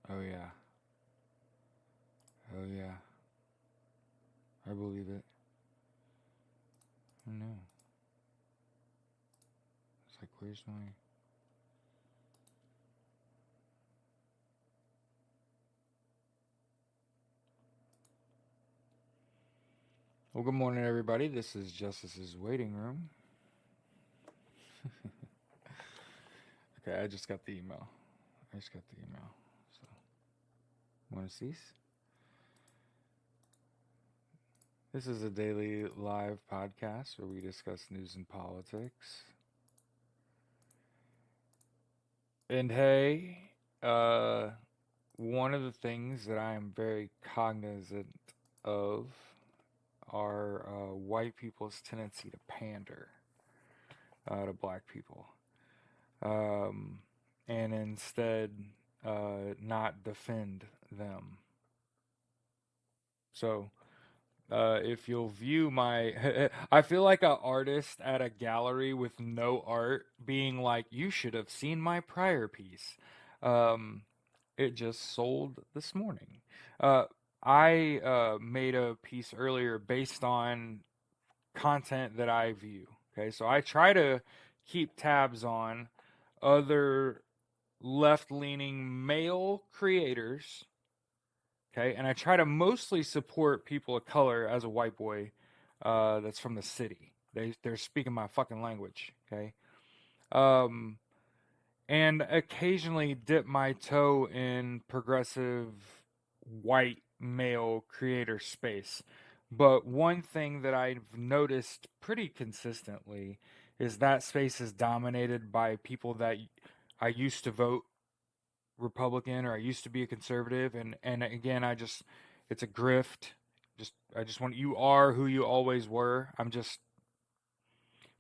Oh yeah. Oh yeah. I believe it. Oh no. It's like, where's my. Well, good morning, everybody. This is Justice's Waiting Room. Okay, I just got the email. I just got the email. So, want to cease? This is a daily live podcast where we discuss news and politics. And hey, uh, one of the things that I am very cognizant of are white people's tendency to pander to black people, um, and instead not defend them. So, if you'll view my, I feel like an artist at a gallery with no art, being like, "You should have seen my prior piece." Um, it just sold this morning. Uh, I made a piece earlier based on content that I view. Okay, so I try to keep tabs on other left leaning male creators. Okay, and I try to mostly support people of color as a white boy that's from the city. They're speaking my fucking language. Okay, um, and occasionally dip my toe in progressive white male creator space. But one thing that I've noticed pretty consistently is that space is dominated by people that I used to vote Republican or I used to be a conservative, and again it's a grift. I just want you are who you always were. I'm just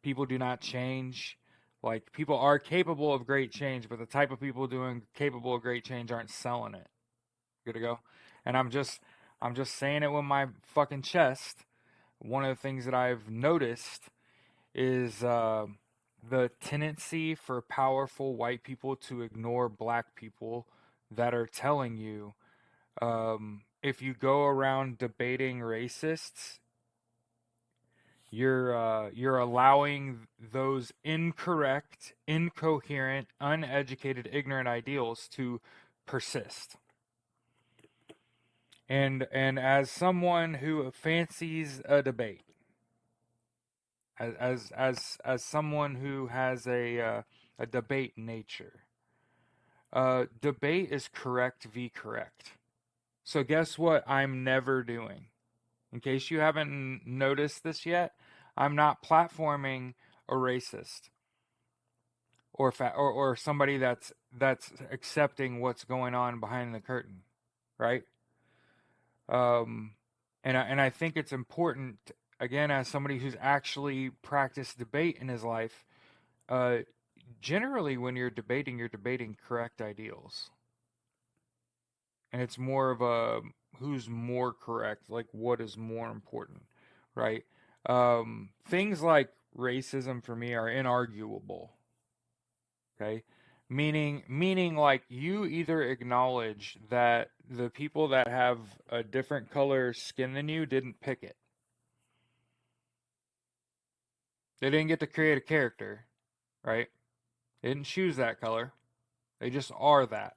people do not change. Like people are capable of great change, but the type of people doing capable of great change aren't selling it. Good to go. And I'm just saying it with my fucking chest. One of the things that I've noticed is the tendency for powerful white people to ignore black people that are telling you if you go around debating racists, you're allowing those incorrect, incoherent, uneducated, ignorant ideals to persist. And as someone who fancies a debate, as someone who has a debate nature, debate is correct v correct. So guess what? I'm never doing. In case you haven't noticed this yet, I'm not platforming a racist or somebody that's accepting what's going on behind the curtain, right? Um, and I think it's important again as somebody who's actually practiced debate in his life. Uh, Generally, when you're debating correct ideals, and it's more of a who's more correct, like what is more important, right? Things like racism for me are inarguable. Okay, meaning like you either acknowledge that the people that have a different color skin than you didn't pick it. They didn't get to create a character, right? They didn't choose that color. They just are that.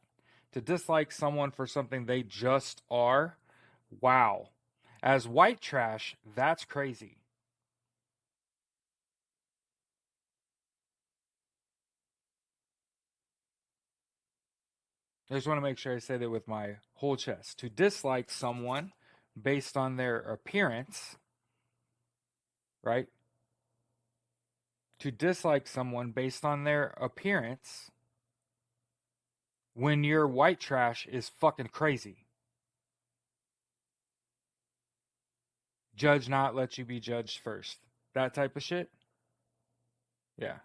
To dislike someone for something they just are, wow. As white trash, that's crazy. I just want to make sure I say that with my whole chest. To dislike someone based on their appearance, right? To dislike someone based on their appearance when you're white trash is fucking crazy. Judge not, let you be judged first. That type of shit. Yeah.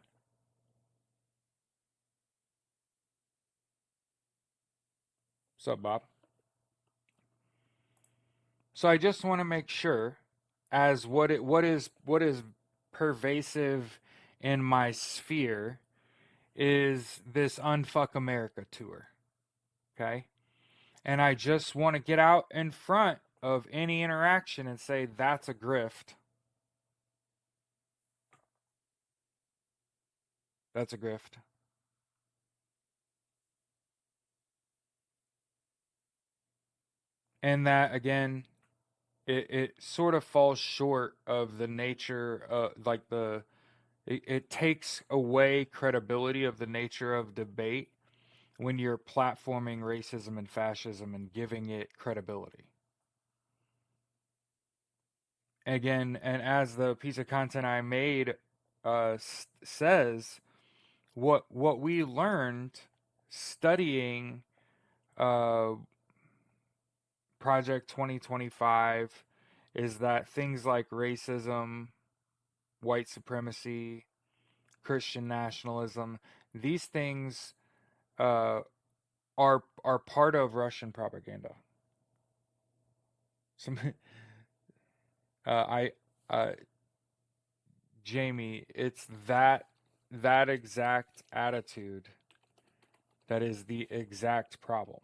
What's up, Bob? So I just want to make sure, as what is pervasive in my sphere is this Unfuck America tour. Okay. And I just want to get out in front of any interaction and say that's a grift. That's a grift. And that, again, it sort of falls short of the nature, like it takes away credibility of the nature of debate when you're platforming racism and fascism and giving it credibility. Again, and as the piece of content I made says, what we learned studying uh, Project 2025 is that things like racism, white supremacy, Christian nationalism, these things uh, are part of Russian propaganda. Some, I Jamie, it's that exact attitude that is the exact problem.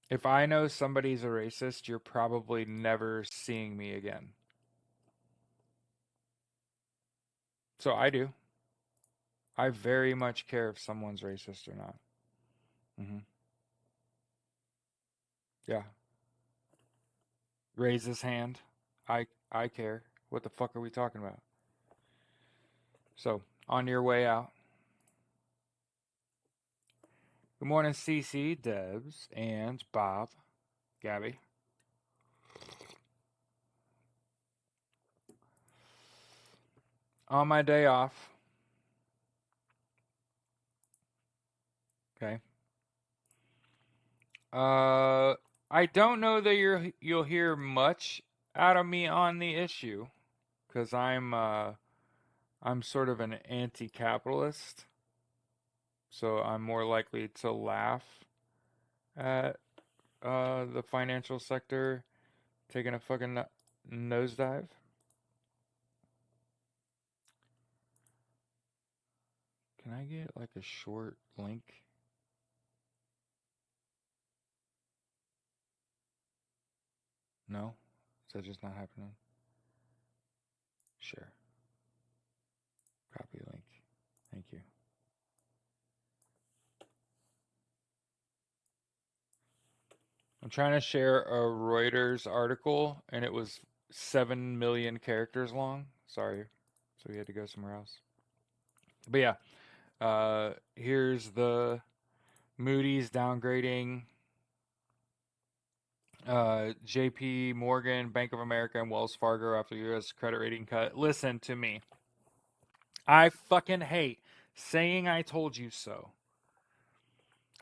If I know somebody's a racist, you're probably never seeing me again. So I do. I very much care if someone's racist or not. Hmm. Yeah. Raise his hand. I care. What the fuck are we talking about? So, on your way out. Good morning, Cece, Debs, and Bob, Gabby. On my day off. Okay. I don't know that you'll hear much out of me on the issue, because I'm sort of an anti-capitalist, so I'm more likely to laugh at the financial sector taking a fucking nosedive. Can I get like a short link? No? Is that just not happening? Share. Copy link. Thank you. I'm trying to share a Reuters article and it was 7 million characters long. Sorry. So we had to go somewhere else. But yeah, here's the Moody's downgrading JP Morgan, Bank of America, and Wells Fargo after U.S. credit rating cut. Listen to me. I fucking hate saying I told you so.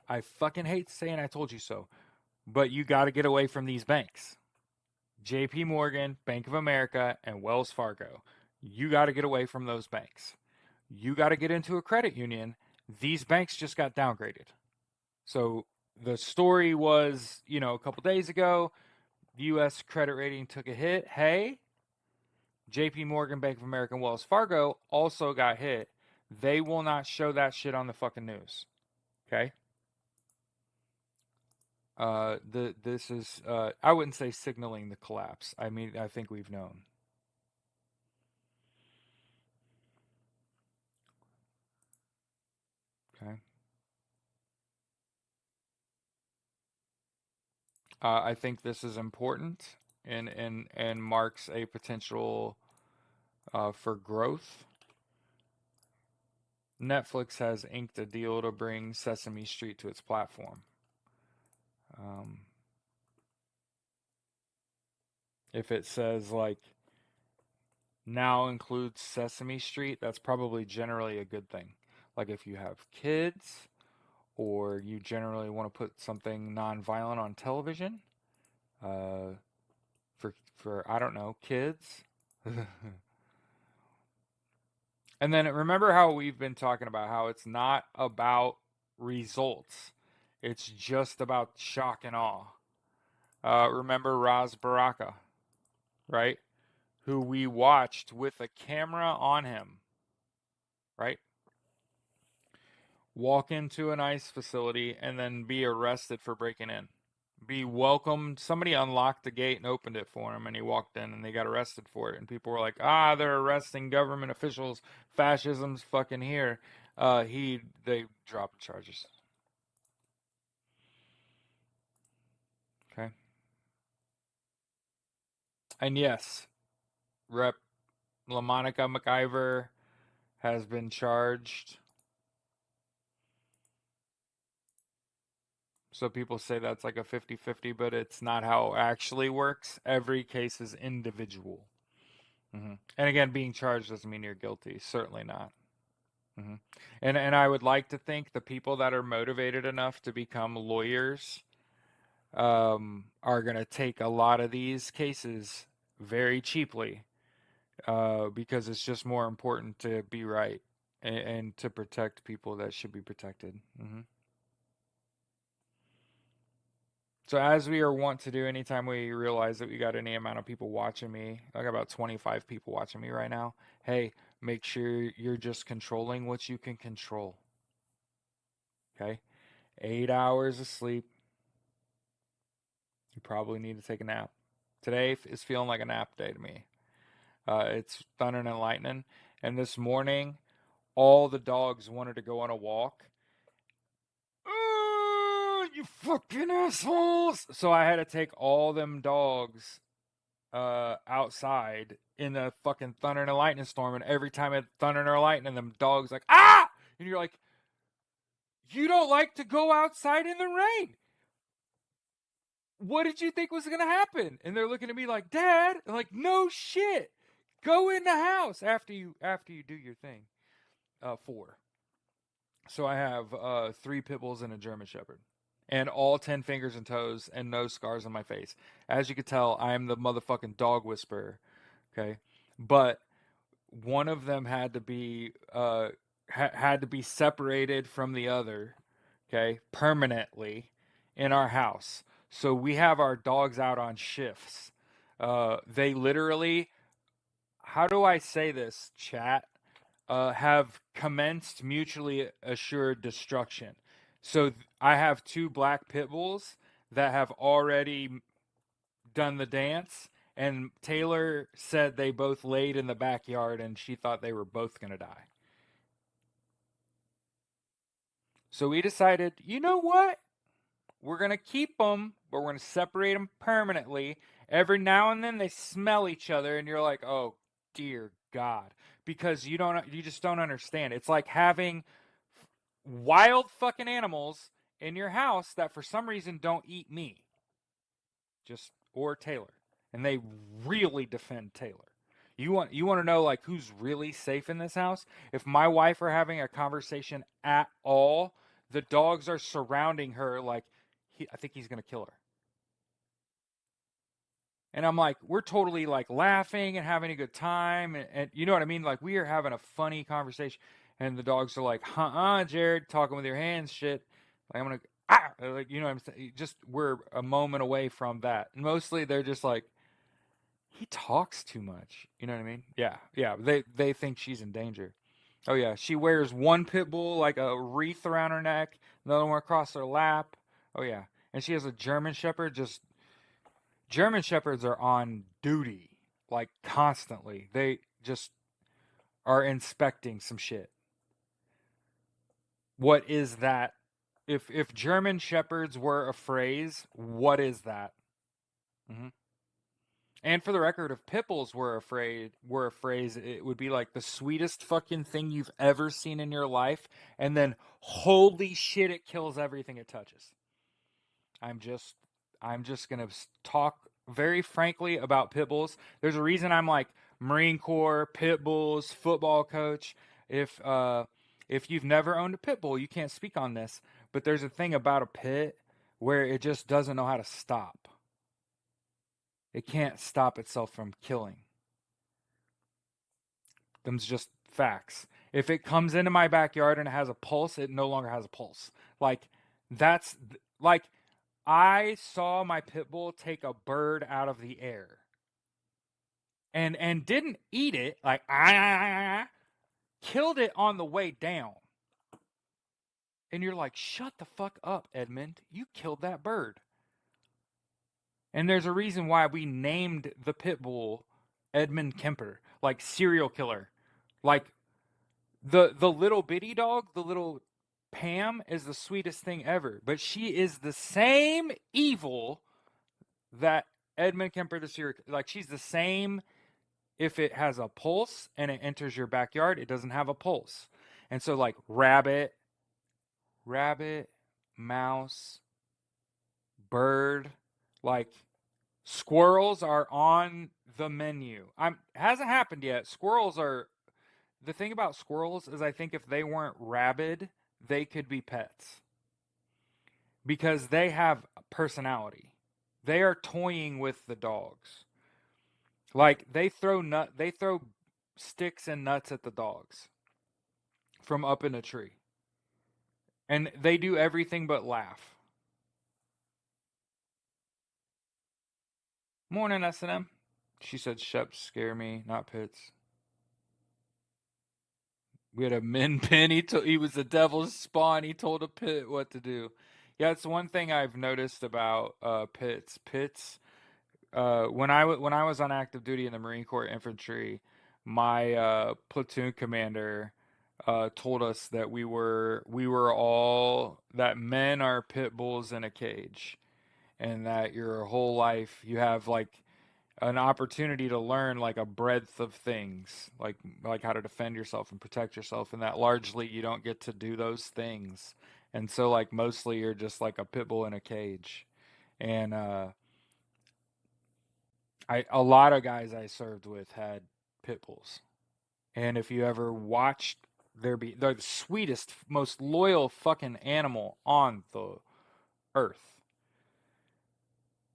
I fucking hate saying I told you so. But you got to get away from these banks. JP Morgan, Bank of America, and Wells Fargo. You got to get away from those banks. You got to get into a credit union. These banks just got downgraded. So the story was, a couple days ago, U.S. credit rating took a hit. Hey, JP Morgan, Bank of America, and Wells Fargo also got hit. They will not show that shit on the fucking news. Okay? This is I wouldn't say signaling the collapse. I mean, I think we've known. Okay. I think this is important and marks a potential for growth. Netflix has inked a deal to bring Sesame Street to its platform. Um, if it says like now includes Sesame Street, that's probably generally a good thing. Like if you have kids or you generally want to put something non-violent on television, uh, for I don't know, kids. And then remember how we've been talking about how it's not about results. It's just about shock and awe. Remember Raz Baraka, right? Who we watched with a camera on him, right? walk into an ICE facility, and then be arrested for breaking in. Be welcomed. Somebody unlocked the gate and opened it for him, and he walked in, and they got arrested for it. And people were like, "Ah, they're arresting government officials. Fascism's fucking here." They dropped charges. Okay, and yes, Rep. LaMonica McIver has been charged. So people say that's like a 50-50, but it's not how it actually works. Every case is individual. And again, being charged doesn't mean you're guilty. Certainly not. hmm and I would like to think the people that are motivated enough to become lawyers are going to take a lot of these cases very cheaply because it's just more important to be right and to protect people that should be protected. So as we are wont to do anytime we realize that we got any amount of people watching me, I got about 25 people watching me right now. Hey, make sure you're just controlling what you can control. Okay? 8 hours of sleep. You probably need to take a nap. Today is feeling like a nap day to me. It's thunder and lightning. And this morning, all the dogs wanted to go on a walk. You fucking assholes! So I had to take all them dogs outside in a fucking thunder and a lightning storm, and every time it thunder and lightning, them dogs like ah, and you're like, you don't like to go outside in the rain. What did you think was gonna happen? And they're looking at me like, Dad, I'm like, no shit, go in the house after you do your thing. Four. So I have 3 pit bulls and a German Shepherd. And all 10 fingers and toes and no scars on my face. As you can tell, I am the motherfucking dog whisperer. Okay. But one of them had to be separated from the other, okay, permanently in our house. So we have our dogs out on shifts. They literally, how do I say this, chat? Have commenced mutually assured destruction. So I have 2 black pit bulls that have already done the dance, and Taylor said they both laid in the backyard and she thought they were both going to die. So we decided, you know what? We're going to keep them, but we're going to separate them permanently. Every now and then they smell each other and you're like, "Oh, dear God." Because you just don't understand. It's like having wild fucking animals in your house that for some reason don't eat me. Just or Taylor. And they really defend Taylor. You want to know like who's really safe in this house? If my wife are having a conversation at all, the dogs are surrounding her like I think he's going to kill her. And I'm like, we're totally like laughing and having a good time and you know what I mean? Like we are having a funny conversation and the dogs are like, Jared, talking with your hands shit. Like I'm going to like you know what I'm saying? Just we're a moment away from that. And mostly they're just like he talks too much. You know what I mean? Yeah, yeah. They think she's in danger. Oh yeah, she wears one pit bull like a wreath around her neck, another one across her lap. Oh yeah, and she has a German Shepherd. Just German Shepherds are on duty like constantly. They just are inspecting some shit. What is that? If German Shepherds were a phrase, what is that? Mm-hmm. And for the record, if Pipples were a phrase, it would be like the sweetest fucking thing you've ever seen in your life, and then holy shit, it kills everything it touches. I'm just I'm just gonna talk very frankly about pit bulls. There's a reason I'm like Marine Corps, pit bulls, football coach. If you've never owned a pit bull, you can't speak on this. But there's a thing about a pit where it just doesn't know how to stop. It can't stop itself from killing. Them's just facts. If it comes into my backyard and it has a pulse, it no longer has a pulse. Like that's like I saw my pit bull take a bird out of the air and didn't eat it like killed it on the way down. And you're like, shut the fuck up, Edmund. You killed that bird. And there's a reason why we named the pit bull Edmund Kemper, like serial killer. Like the little bitty dog, the little Pam is the sweetest thing ever, but she is the same evil that Edmund Kemper the serial, like she's the same. If it has a pulse and it enters your backyard, it doesn't have a pulse. And so like rabbit, mouse, bird, like squirrels are on the menu. I'm hasn't happened yet. Squirrels are the thing about squirrels is I think if they weren't rabid, they could be pets because they have personality. They are toying with the dogs. Like they throw sticks and nuts at the dogs from up in a tree. And they do everything but laugh. Morning, S&M. She said Sheps scare me, not pits. We had a min pin. He was the devil's spawn. He told a pit what to do. Yeah, it's one thing I've noticed about pits. Pits. When I was on active duty in the Marine Corps Infantry, my platoon commander told us that we were all that men are pit bulls in a cage, and that your whole life you have like an opportunity to learn like a breadth of things, like how to defend yourself and protect yourself, and that largely you don't get to do those things, and so like mostly you're just like a pit bull in a cage, and I a lot of guys I served with had pit bulls, and if you ever watched they're the sweetest, most loyal fucking animal on the earth,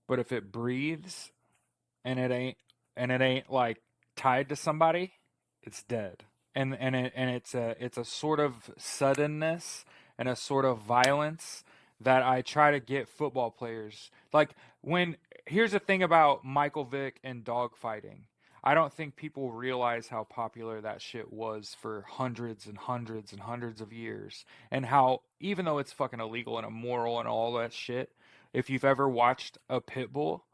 but if it breathes and it ain't like tied to somebody, it's dead. And it's a sort of suddenness and a sort of violence that I try to get football players. Like when here's the thing about Michael Vick and dogfighting. I don't think people realize how popular that shit was for hundreds and hundreds and hundreds of years. And how even though it's fucking illegal and immoral and all that shit, if you've ever watched a pit bull,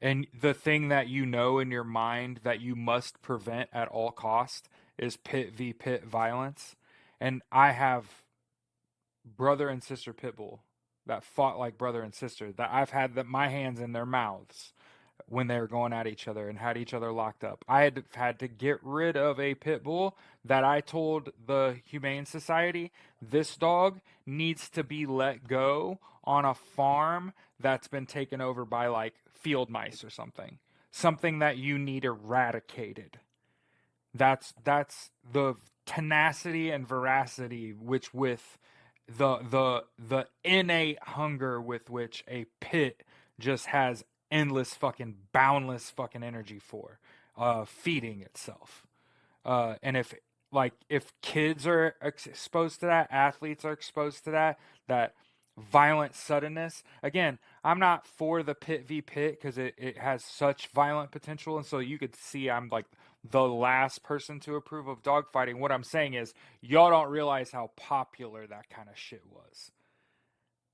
and the thing that you know in your mind that you must prevent at all cost is pit v pit violence. And I have brother and sister pit bull that fought like brother and sister that I've had my hands in their mouths when they were going at each other and had each other locked up. I had to get rid of a pit bull that I told the Humane Society this dog needs to be let go on a farm that's been taken over by like field mice or something. Something that you need eradicated. That's the tenacity and veracity which with the innate hunger with which a pit just has endless fucking boundless fucking energy for feeding itself. And if kids are exposed to that, athletes are exposed to that violent suddenness. Again, I'm not for the pit v pit because it has such violent potential, and so you could see I'm like the last person to approve of dogfighting. What I'm saying is, y'all don't realize how popular that kind of shit was.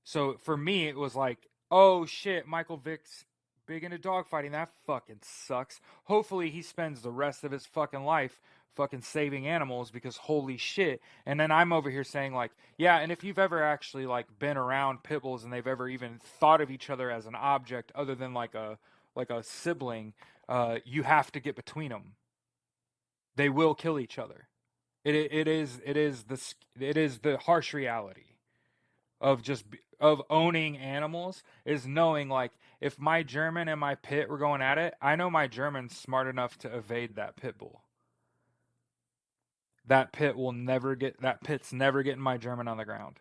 So for me, it was like, oh shit, Michael Vick's big into dogfighting. That fucking sucks. Hopefully, he spends the rest of his fucking life fucking saving animals because holy shit. And then I'm over here saying like, yeah, and if you've ever actually like been around pit bulls and they've ever even thought of each other as an object other than like a sibling, you have to get between them. They will kill each other. It is the harsh reality of just of owning animals is knowing like if my German and my pit were going at it, I know my German's smart enough to evade that pit bull. That pit's never getting my German on the ground.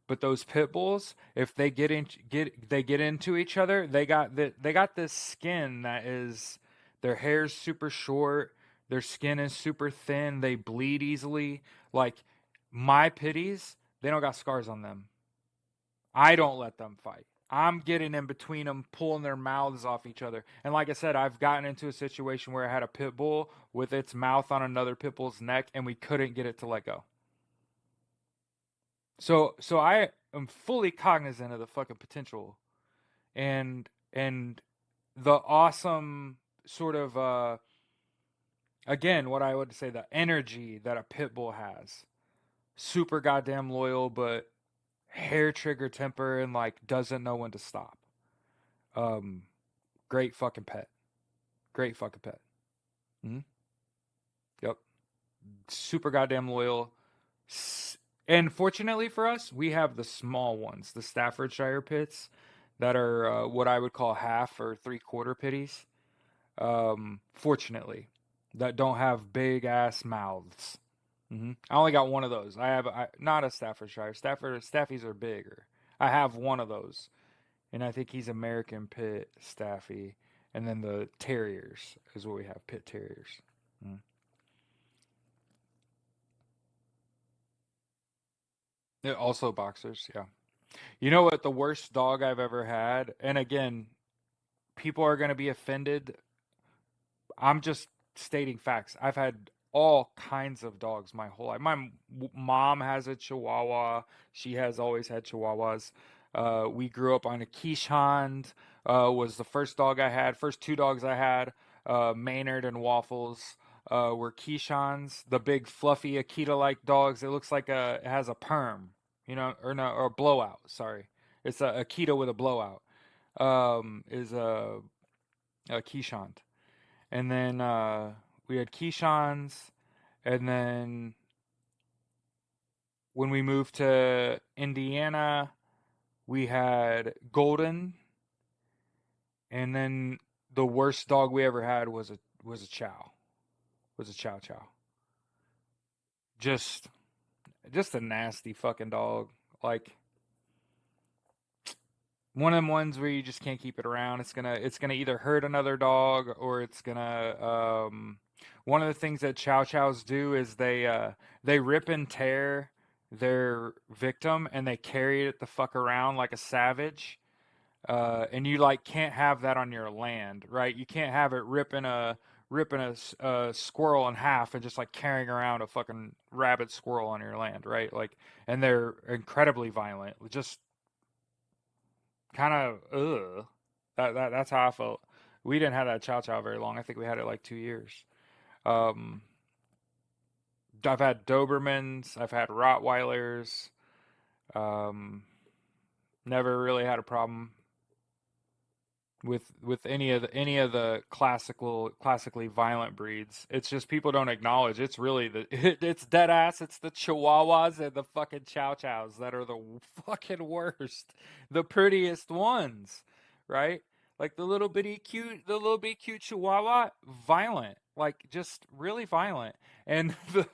But those pit bulls, if they get into each other, they got this skin that is their hair's super short, their skin is super thin, they bleed easily. Like my pitties, they don't got scars on them. I don't let them fight. I'm getting in between them, pulling their mouths off each other. And like I said, I've gotten into a situation where I had a pit bull with its mouth on another pit bull's neck, and we couldn't get it to let go. So I am fully cognizant of the fucking potential and the awesome sort of again, what I would say, the energy that a pit bull has. Super goddamn loyal, but hair trigger temper and like doesn't know when to stop. Um, great fucking pet. Great fucking pet. Hmm. Yep. Super goddamn loyal. And fortunately for us, we have the small ones, the Staffordshire pits, that are what I would call half or three-quarter pitties. Fortunately, that don't have big ass mouths. I only got one of those. Not a Staffordshire. Staffies are bigger. I have one of those, and I think he's American Pit Staffy. And then the terriers is what we have, pit terriers. Mm. Yeah, also boxers. Yeah. You know what? The worst dog I've ever had, and again, people are going to be offended. I'm just stating facts. I've had all kinds of dogs my whole life. Mom has a Chihuahua. She has always had Chihuahuas. We grew up on a Keeshond. Was the first dog I had. First two dogs I had. Maynard and Waffles were Keeshonds. The big fluffy Akita-like dogs. It looks like it has a perm, or no, or a blowout. Sorry, it's a Akita with a blowout. Is a Keeshond. And then we had Keyshawn's, and then when we moved to Indiana, we had Golden, and then the worst dog we ever had was a Chow, was a Chow Chow. Just just a nasty fucking dog. Like one of them ones where you just can't keep it around. It's gonna either hurt another dog or it's gonna one of the things that chow chows do is they rip and tear their victim and they carry it the fuck around like a savage. And you like can't have that on your land, right? You can't have it ripping a squirrel in half and just like carrying around a fucking rabid squirrel on your land, right? Like, and they're incredibly violent. Just kind of that's how I felt. We didn't have that chow chow very long. I think we had it like 2 years. Um, I've had Dobermans, I've had Rottweilers. Um, Never really had a problem with any of the classically violent breeds. It's just people don't acknowledge it's really it's dead ass. It's the Chihuahuas and the fucking Chow Chows that are the fucking worst, the prettiest ones, right? Like the little bitty cute Chihuahua, violent, like just really violent, and the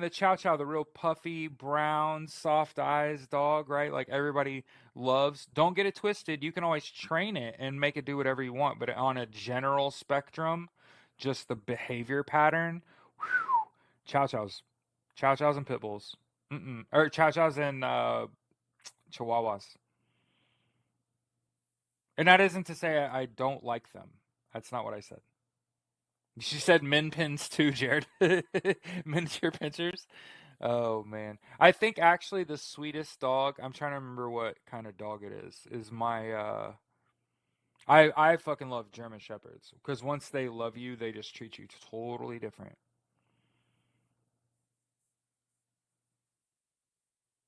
Chow Chow, the real puffy brown, soft eyes dog, right? Like everybody loves. Don't get it twisted. You can always train it and make it do whatever you want, but on a general spectrum, just the behavior pattern, whew, chow chows, chow chows and pit bulls, or chow chows and chihuahuas. And that isn't to say I don't like them. That's not what I said. She said min pins too, Jared. Miniature pinchers. Oh man, I think actually the sweetest dog. I'm trying to remember what kind of dog it is my I fucking love German shepherds because once they love you, they just treat you totally different.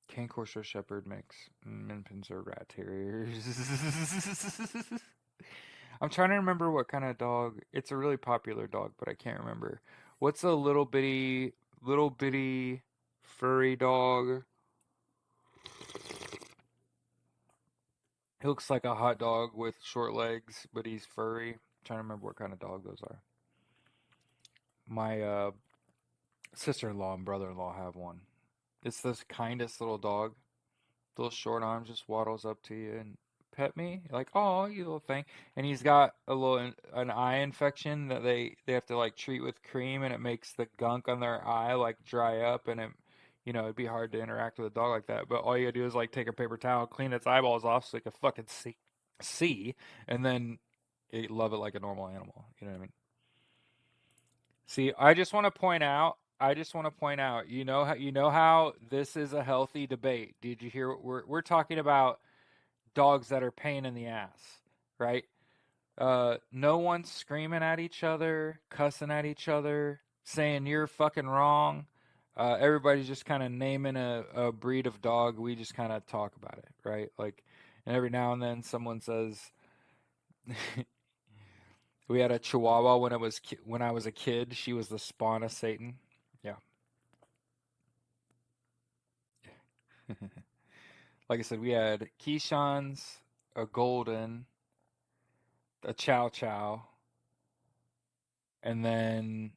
Cane Corso Shepherd mix, Min Pins or Rat Terriers. I'm trying to remember what kind of dog. It's a really popular dog, but I can't remember. What's a little bitty furry dog? He looks like a hot dog with short legs, but he's furry. I'm trying to remember what kind of dog those are. My sister-in-law and brother-in-law have one. It's this kindest little dog. Little short arms, just waddles up to you and pet me like, oh, you little thing. And he's got an eye infection that they have to like treat with cream, and it makes the gunk on their eye like dry up, and it'd be hard to interact with a dog like that. But all you gotta do is like take a paper towel, clean its eyeballs off so it can fucking see, and then love it like a normal animal. You know what I mean? See, I just want to point out I just want to point out, you know how this is a healthy debate. Did you hear what we're talking about dogs that are pain in the ass, right? No one's screaming at each other, cussing at each other, saying you're fucking wrong. Everybody's just kind of naming a breed of dog. We just kind of talk about it, right? Like, and every now and then someone says, "We had a Chihuahua when I was a kid. She was the spawn of Satan." Yeah, like I said, we had Keyshawn's, a Golden, a Chow Chow, and then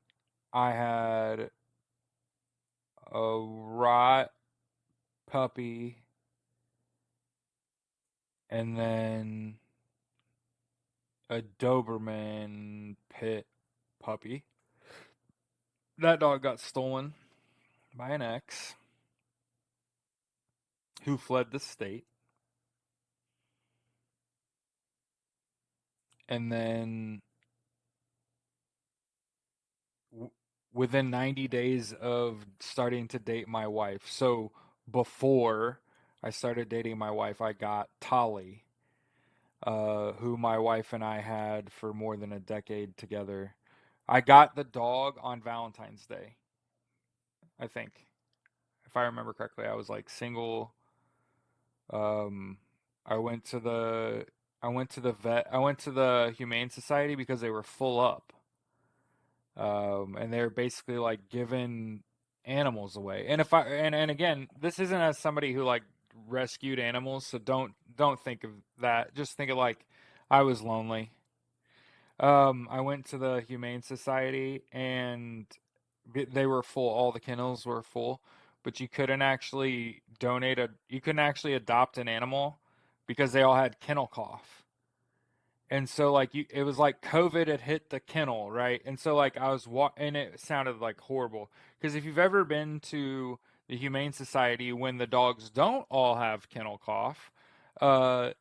I had a Rot puppy, and then a Doberman pit puppy. That dog got stolen by an ex who fled the state. And then w- within 90 days of starting to date my wife, so before I started dating my wife, I got Tolly, who my wife and I had for more than a decade together. I got the dog on Valentine's Day, I think. If I remember correctly, I was like single. Um, I went to the I went to the Humane Society because they were full up. And they're basically like giving animals away. And if I and again, this isn't as somebody who like rescued animals, so don't think of that. Just think of like I was lonely. I went to the Humane Society and they were full. All the kennels were full, but you couldn't actually adopt an animal because they all had kennel cough. And so like it was like COVID had hit the kennel, right? And so like and it sounded like horrible because if you've ever been to the Humane Society when the dogs don't all have kennel cough, uh,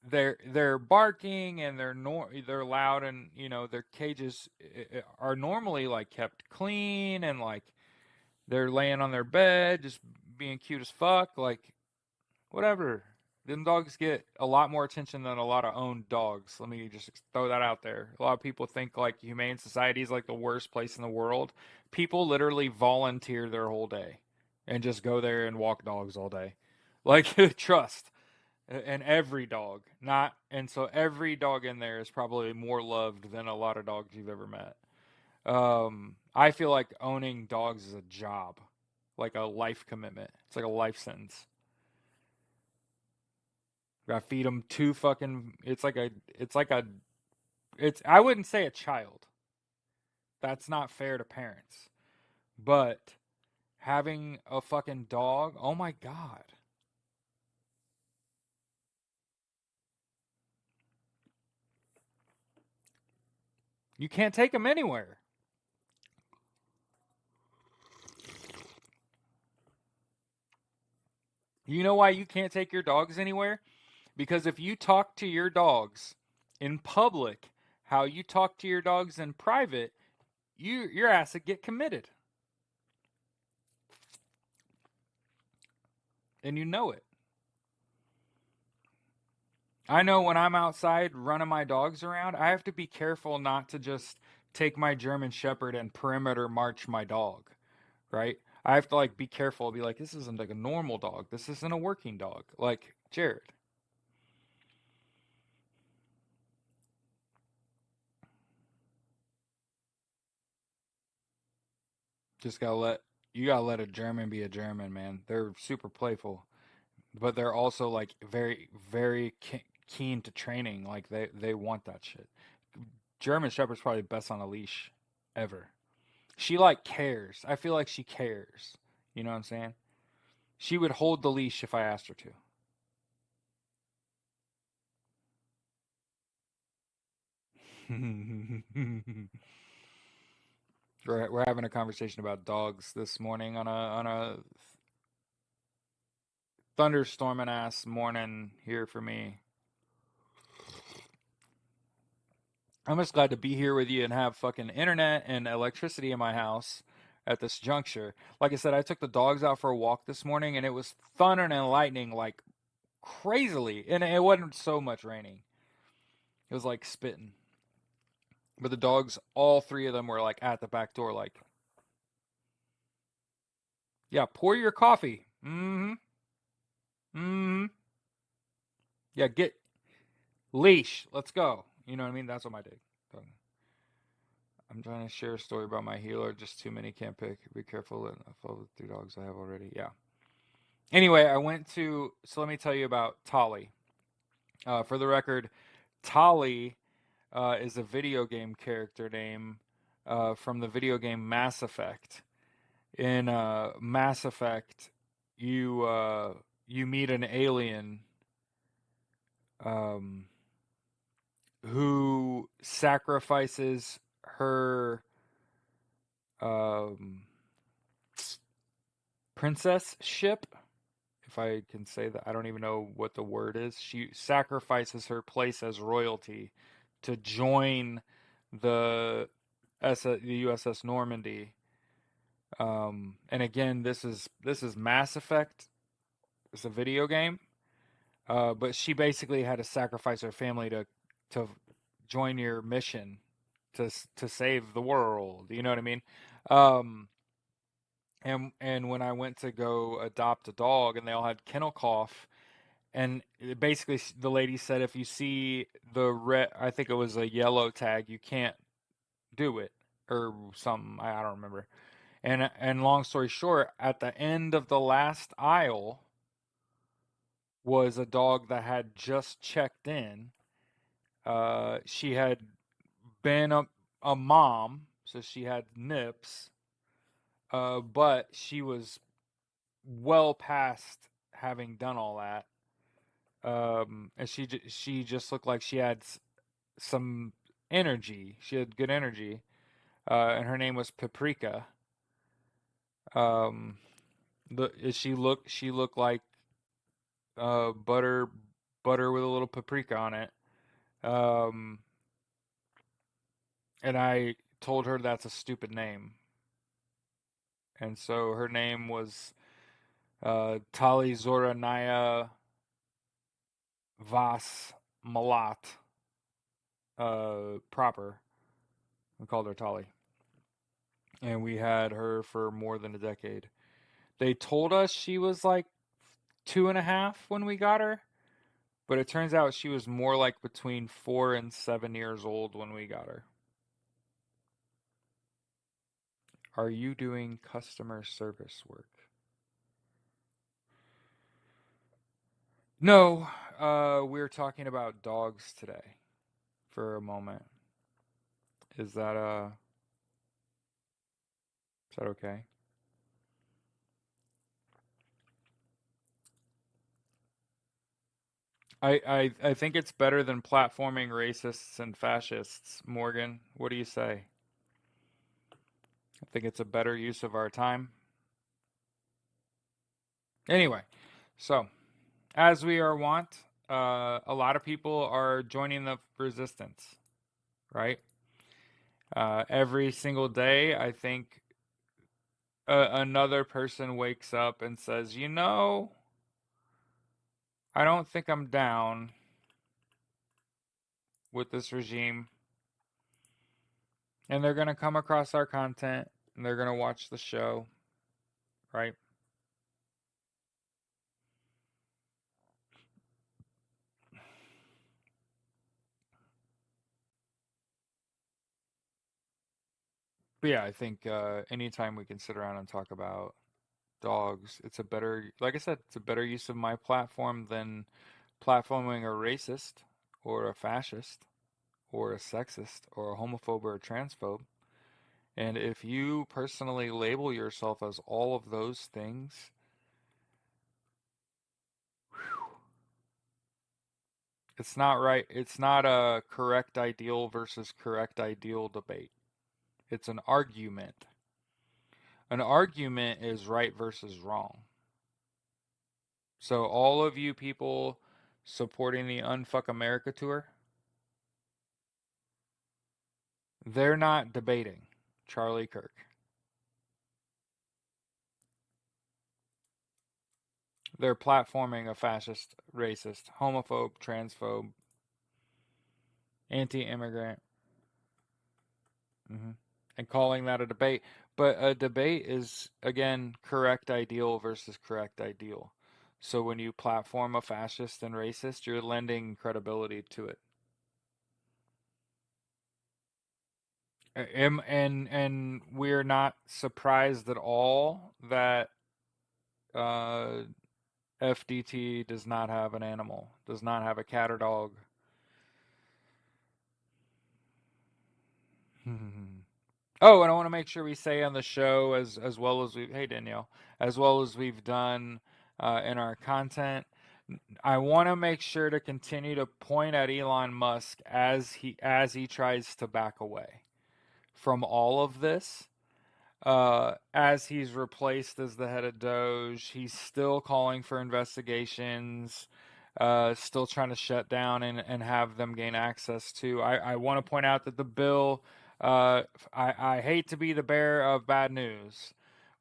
they're barking and they're loud, and their cages are normally like kept clean, and like they're laying on their bed just being cute as fuck, like whatever. Them dogs get a lot more attention than a lot of owned dogs. Let me just throw that out there. A lot of people think like Humane Society is like the worst place in the world. People literally volunteer their whole day and just go there and walk dogs all day. Like trust. And every dog, not and so every dog in there is probably more loved than a lot of dogs you've ever met. I feel like owning dogs is a job, like a life commitment. It's like a life sentence. Gotta feed them two fucking. It's. I wouldn't say a child. That's not fair to parents. But having a fucking dog, oh my god, you can't take them anywhere. You know why you can't take your dogs anywhere? Because if you talk to your dogs in public, how you talk to your dogs in private, your ass would get committed, and you know it. I know when I'm outside running my dogs around, I have to be careful not to just take my German Shepherd and perimeter march my dog, right? I have to like be careful, be like, this isn't like a normal dog. This isn't a working dog. Like Jared, just gotta let you gotta let a German be a German, man. They're super playful, but they're also like very very keen to training. Like they want that shit. German Shepherd's probably best on a leash ever. She like cares. I feel like she cares. You know what I'm saying? She would hold the leash if I asked her to. We're having a conversation about dogs this morning on a thunderstorming ass morning here for me. I'm just glad to be here with you and have fucking internet and electricity in my house. at this juncture. Like I said, I took the dogs out for a walk this morning, and it was thunder and lightning like crazily, and it wasn't so much raining. It was like spitting. But the dogs, all three of them were like at the back door, like, yeah, pour your coffee. Mm-hmm. Mm-hmm. Yeah, get leash. Let's go. You know what I mean? That's what my day. I'm trying to share a story about my healer. Just too many can't pick. Be careful. I follow the 3 dogs I have already. Yeah. Anyway, I went to. So let me tell you about Tolly. For the record, Tolly is a video game character name from the video game Mass Effect. In Mass Effect, you meet an alien um, who sacrifices her um, princess ship, if I can say that. I don't even know what the word is. She sacrifices her place as royalty to join the the USS Normandy. And again, this is Mass Effect. It's a video game, but she basically had to sacrifice her family to join your mission to save the world. You know what I mean? Um, and when I went to go adopt a dog, and they all had kennel cough, and basically the lady said if you see the red, I think it was a yellow tag, you can't do it or something. I don't remember. And long story short, at the end of the last aisle was a dog that had just checked in. She had been a mom, so she had nips, but she was well past having done all that. And she just looked like she had some energy. She had good energy, and her name was Paprika. Um, she looked like butter with a little paprika on it. Um, and I told her that's a stupid name, and so her name was Tali Zoranaya Vas Malat proper. We called her Tali, and we had her for more than a decade. They told us she was like 2.5 when we got her, but it turns out she was more like between 4 and 7 years old when we got her. Are you doing customer service work? No, we're talking about dogs today for a moment. Is that okay? I think it's better than platforming racists and fascists, Morgan. What do you say? I think it's a better use of our time. Anyway, so as we are wont, a lot of people are joining the resistance, right? Every single day, I think another person wakes up and says, I don't think I'm down with this regime. And they're going to come across our content and they're going to watch the show, right? But yeah, I think anytime we can sit around and talk about dogs, it's a better, like I said, it's a better use of my platform than platforming a racist or a fascist or a sexist or a homophobe or a transphobe. And if you personally label yourself as all of those things, it's not right. It's not a correct ideal versus correct ideal debate. It's an argument. An argument is right versus wrong. So all of you people supporting the Unfuck America tour, they're not debating Charlie Kirk. They're platforming a fascist, racist, homophobe, transphobe, anti-immigrant, hmm and calling that a debate. But a debate is, again, correct ideal versus correct ideal. So when you platform a fascist and racist, you're lending credibility to it. And we're not surprised at all that uh, FDT does not have an animal, does not have a cat or dog. Oh, and I want to make sure we say on the show as well as we, hey Danielle, as well as we've done in our content. I want to make sure to continue to point at Elon Musk as he tries to back away from all of this. As he's replaced as the head of Doge, he's still calling for investigations, still trying to shut down and have them gain access to. I want to point out that the bill, I hate to be the bearer of bad news,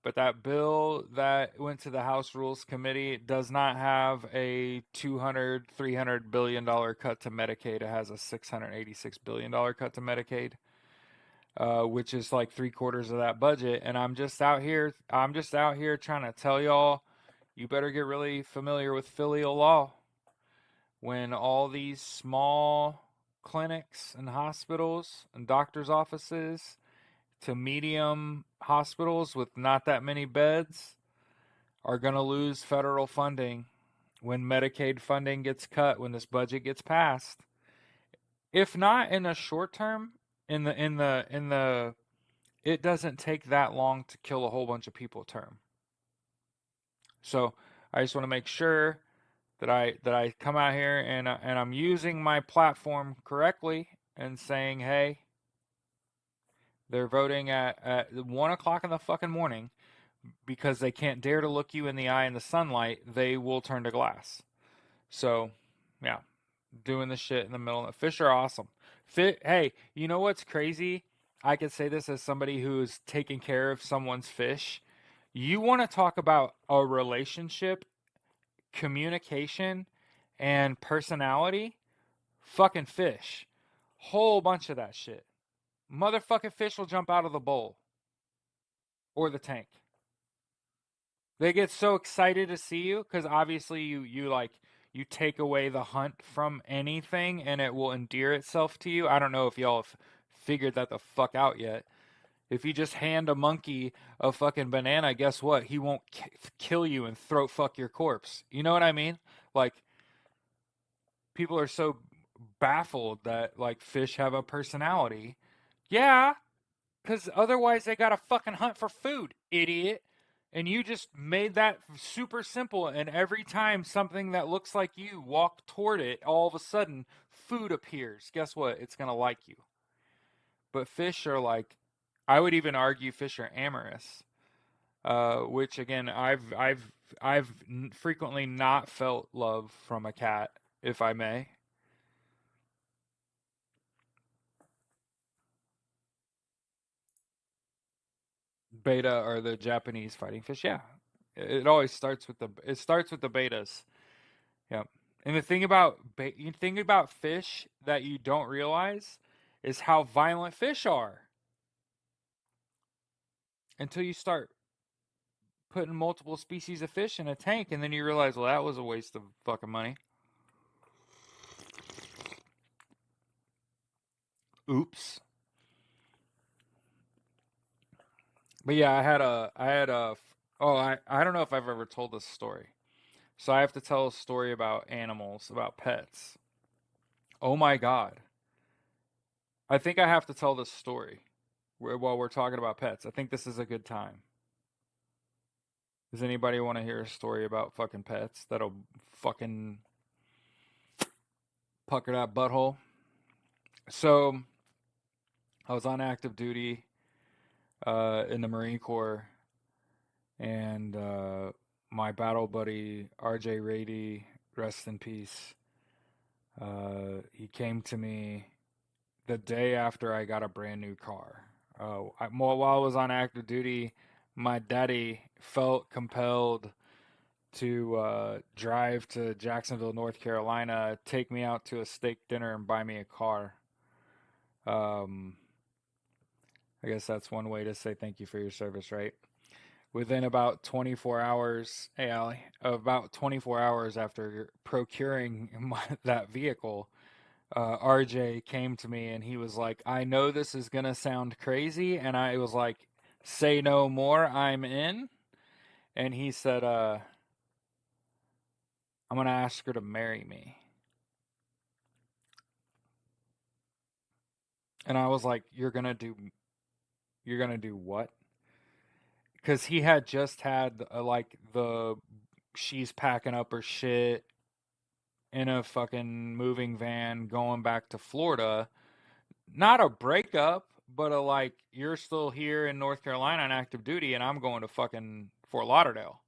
but that bill that went to the House Rules Committee does not have a 200, $300 billion cut to Medicaid. It has a $686 billion cut to Medicaid, which is like three-quarters of that budget. And I'm just out here trying to tell y'all, you better get really familiar with filial law. When all these small clinics and hospitals and doctors' offices to medium hospitals with not that many beds are going to lose federal funding when Medicaid funding gets cut, when this budget gets passed. If not in the short term, in the it doesn't take that long to kill a whole bunch of people term. So I just want to make sure that I come out here and I'm using my platform correctly and saying, hey, they're voting at 1 o'clock in the fucking morning because they can't dare to look you in the eye in the sunlight. They will turn to glass. So yeah, doing the shit in the middle. Fish are awesome. Hey, you know what's crazy? I could say this as somebody who's taking care of someone's fish. You want to talk about a relationship, communication, and personality? Fucking fish. Whole bunch of that shit. Motherfucking fish will jump out of the bowl or the tank. They get so excited to see you because obviously you take away the hunt from anything and it will endear itself to you. I don't know if y'all have figured that the fuck out yet. If you just hand a monkey a fucking banana, guess what? He won't kill you and throat fuck your corpse. You know what I mean? Like, people are so baffled that like fish have a personality. Yeah, because otherwise they gotta fucking hunt for food, idiot. And you just made that super simple. And every time something that looks like you walk toward it, all of a sudden food appears. Guess what? It's gonna like you. But fish are like, I would even argue fish are amorous. Which again, I've frequently not felt love from a cat, if I may. Beta are the Japanese fighting fish. Yeah, it always starts with the betas. Yeah, and the thing about you think about fish that you don't realize is how violent fish are until you start putting multiple species of fish in a tank, and then you realize, well, that was a waste of fucking money. Oops. But yeah, oh, I don't know if I've ever told this story. So I have to tell a story about animals, about pets. Oh my god. I think I have to tell this story while we're talking about pets. I think this is a good time. Does anybody want to hear a story about fucking pets that'll fucking pucker that butthole? So I was on active duty in the Marine Corps, and my battle buddy RJ Rady, rest in peace. He came to me the day after I got a brand new car. While I was on active duty, my daddy felt compelled to drive to Jacksonville, North Carolina, take me out to a steak dinner, and buy me a car. Um, I guess that's one way to say thank you for your service, right? Within about 24 hours, hey Allie, about 24 hours after procuring that vehicle, RJ came to me and he was like, I know this is going to sound crazy. And I was like, say no more, I'm in. And he said, I'm going to ask her to marry me. And I was like, you're going to do what? Because he had just had like the she's packing up her shit in a fucking moving van going back to Florida. Not a breakup, but a like, you're still here in North Carolina on active duty and I'm going to fucking Fort Lauderdale.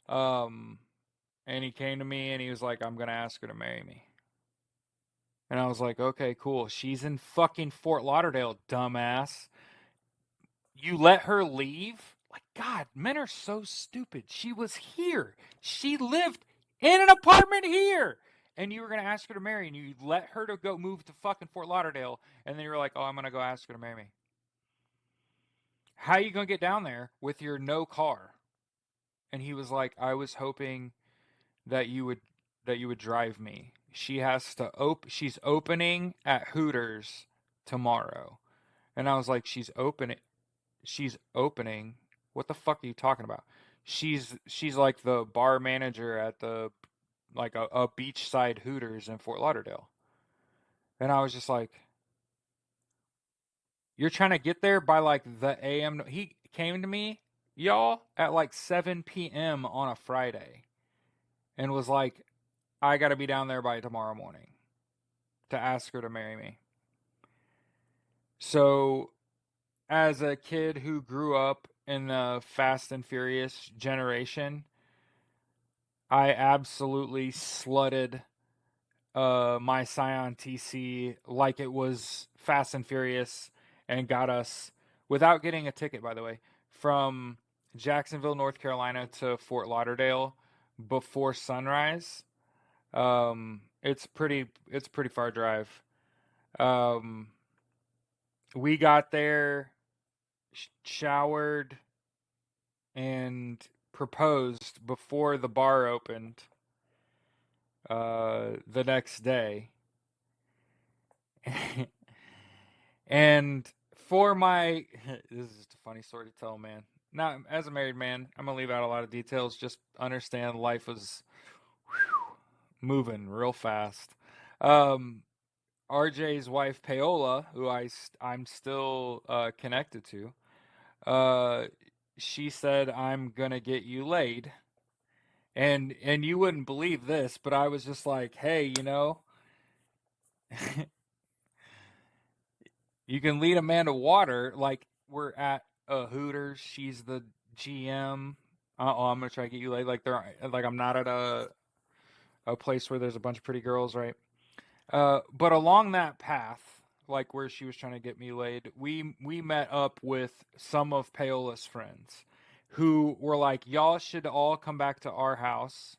Um, and he came to me and he was like, I'm going to ask her to marry me. And I was like, okay, cool. She's in fucking Fort Lauderdale, dumbass. You let her leave? Like, God, men are so stupid. She was here. She lived in an apartment here. And you were going to ask her to marry, and you let her to go move to fucking Fort Lauderdale, and then you were like, oh, I'm going to go ask her to marry me. How are you going to get down there with your no car? And he was like, I was hoping that you would drive me. She's opening at Hooters tomorrow. And I was like, she's opening. What the fuck are you talking about? She's like the bar manager at the like a beachside Hooters in Fort Lauderdale. And I was just like, you're trying to get there by like the AM. He came to me, y'all, at like 7 p.m. on a Friday and was like, I got to be down there by tomorrow morning to ask her to marry me. So, as a kid who grew up in the Fast and Furious generation, I absolutely slutted my Scion TC like it was Fast and Furious and got us, without getting a ticket, by the way, from Jacksonville, North Carolina to Fort Lauderdale before sunrise. It's pretty far drive. Um, we got there, showered, and proposed before the bar opened the next day. And for my this is just a funny story to tell, man. Now, as a married man, I'm gonna leave out a lot of details. Just understand life was moving real fast. Um, RJ's wife Paola, who I'm still connected to, uh, she said, "I'm gonna get you laid," and you wouldn't believe this, but I was just like, "Hey, you can lead a man to water." Like, we're at a Hooters. She's the GM. Oh, I'm gonna try to get you laid. Like I'm not at a place where there's a bunch of pretty girls, right? But along that path, like where she was trying to get me laid, we met up with some of Paola's friends, who were like, "Y'all should all come back to our house,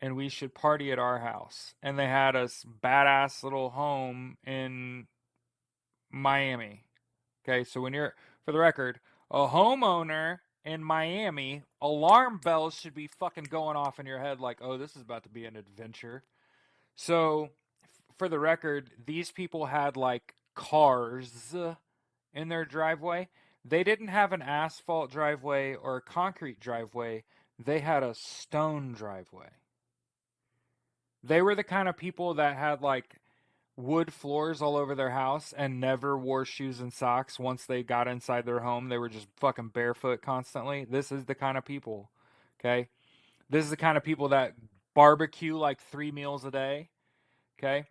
and we should party at our house." And they had a badass little home in Miami. Okay, so when you're, for the record, a homeowner in Miami, alarm bells should be fucking going off in your head like, oh, this is about to be an adventure. So, for the record, these people had like cars in their driveway. They didn't have an asphalt driveway or a concrete driveway, they had a stone driveway. They were the kind of people that had like wood floors all over their house and never wore shoes and socks once they got inside their home. They were just fucking barefoot constantly. This is the kind of people, okay? This is the kind of people that barbecue like 3 meals a day, okay?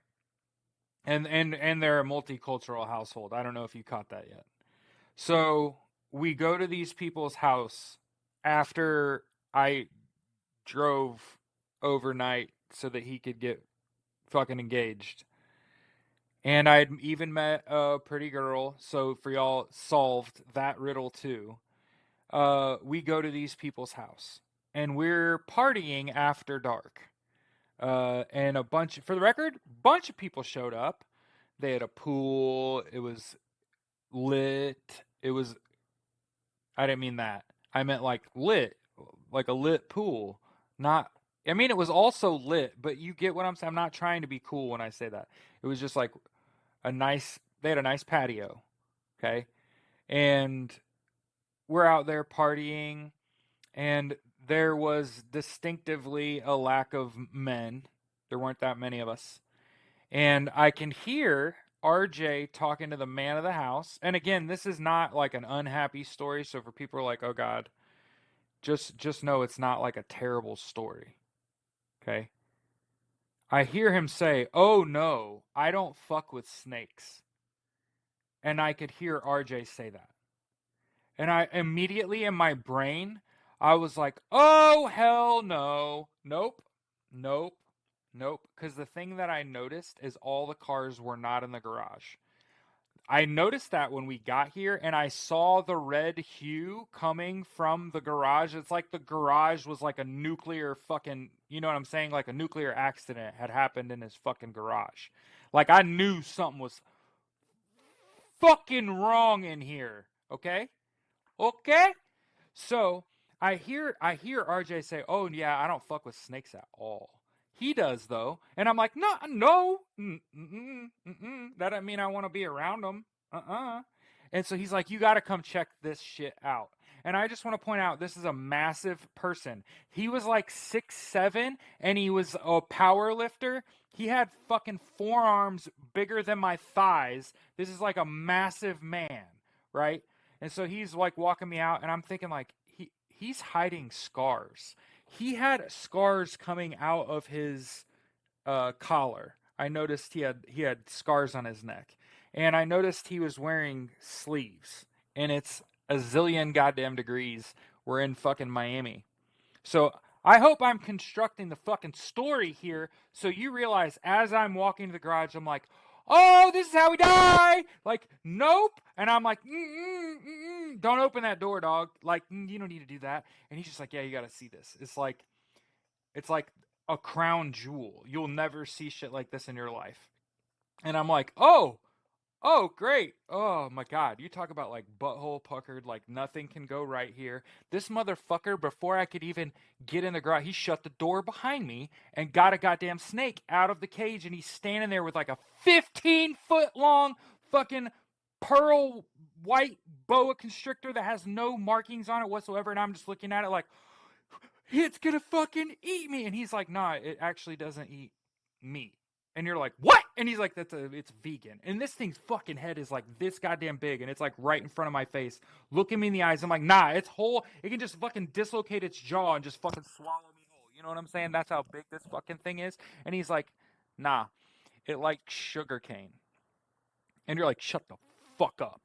And they're a multicultural household. I don't know if you caught that yet. So we go to these people's house after I drove overnight so that he could get fucking engaged. And I'd even met a pretty girl, so for y'all solved that riddle too. We go to these people's house, and we're partying after dark. And for the record, bunch of people showed up. They had a pool. It was lit. I didn't mean that. I meant like lit, like a lit pool. Not, I mean, it was also lit, but you get what I'm saying. I'm not trying to be cool when I say that. It was just like they had a nice patio. Okay. And we're out there partying, and there was distinctively a lack of men. There weren't that many of us. And I can hear RJ talking to the man of the house. And again, this is not like an unhappy story. So for people who are like, oh God, just know it's not like a terrible story. Okay. I hear him say, oh no, I don't fuck with snakes. And I could hear RJ say that. And I immediately in my brain, I was like, oh hell no. Nope. Nope. Nope. Because the thing that I noticed is all the cars were not in the garage. I noticed that when we got here, and I saw the red hue coming from the garage. It's like the garage was like a nuclear fucking, you know what I'm saying? Like a nuclear accident had happened in his fucking garage. Like I knew something was fucking wrong in here. Okay? Okay? So I hear RJ say, "Oh yeah, I don't fuck with snakes at all." He does though, and I'm like, "No, no, that doesn't mean I want to be around them." And so he's like, "You got to come check this shit out." And I just want to point out, this is a massive person. He was like 6'7", and he was a power lifter. He had fucking forearms bigger than my thighs. This is like a massive man, right? And so he's like walking me out, and I'm thinking like he's hiding scars. He had scars coming out of his collar. I noticed he had scars on his neck, and I noticed he was wearing sleeves. And it's a zillion goddamn degrees. We're in fucking Miami, so I hope I'm constructing the fucking story here so you realize as I'm walking to the garage, I'm like, oh, this is how we die. Like, nope. And I'm like, don't open that door, dog. Like, you don't need to do that. And he's just like, yeah, you got to see this. It's like a crown jewel. You'll never see shit like this in your life. And I'm like, oh, great. Oh my God. You talk about like butthole puckered, like nothing can go right here. This motherfucker, before I could even get in the garage, he shut the door behind me and got a goddamn snake out of the cage. And he's standing there with like a 15-foot long fucking pearl white boa constrictor that has no markings on it whatsoever. And I'm just looking at it like, it's gonna fucking eat me. And he's like, nah, it actually doesn't eat meat. And you're like, what? And he's like, it's vegan. And this thing's fucking head is like this goddamn big, and it's like right in front of my face, looking me in the eyes. I'm like, nah, it's whole. It can just fucking dislocate its jaw and just fucking swallow me whole. You know what I'm saying? That's how big this fucking thing is. And he's like, nah, it likes sugar cane. And you're like, shut the fuck up.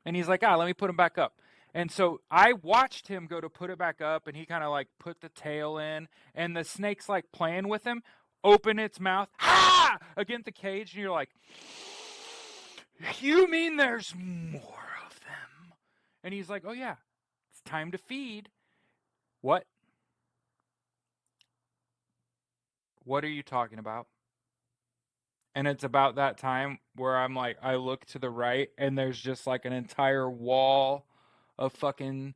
And he's like, let me put him back up. And so I watched him go to put it back up, and he kind of like put the tail in, and the snake's like playing with him, open its mouth, against the cage, and you're like, you mean there's more of them? And he's like, oh yeah, it's time to feed. What? What are you talking about? And it's about that time where I'm like, I look to the right, and there's just like an entire wall of fucking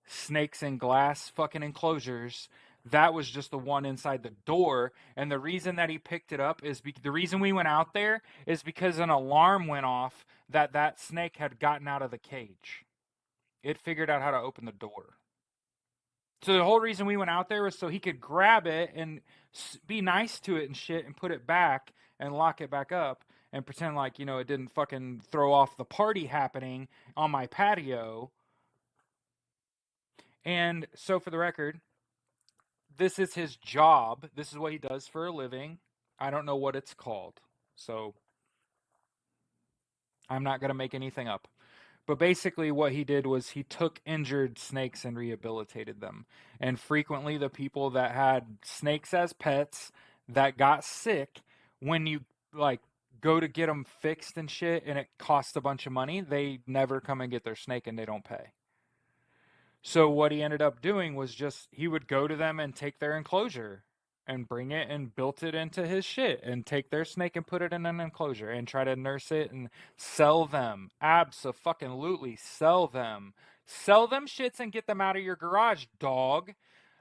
snakes and glass fucking enclosures. That was just the one inside the door. And the reason that he picked it up is the reason we went out there is because an alarm went off that snake had gotten out of the cage. It figured out how to open the door. So the whole reason we went out there was so he could grab it and be nice to it and shit and put it back and lock it back up and pretend like, it didn't fucking throw off the party happening on my patio. And so for the record, this is his job. This is what he does for a living. I don't know what it's called. So I'm not going to make anything up. But basically what he did was he took injured snakes and rehabilitated them. And frequently the people that had snakes as pets that got sick, when you like go to get them fixed and shit and it costs a bunch of money, they never come and get their snake and they don't pay. So what he ended up doing was just he would go to them and take their enclosure and bring it and built it into his shit and take their snake and put it in an enclosure and try to nurse it and sell them. Abso-fucking-lutely sell them. Sell them shits and get them out of your garage, dog.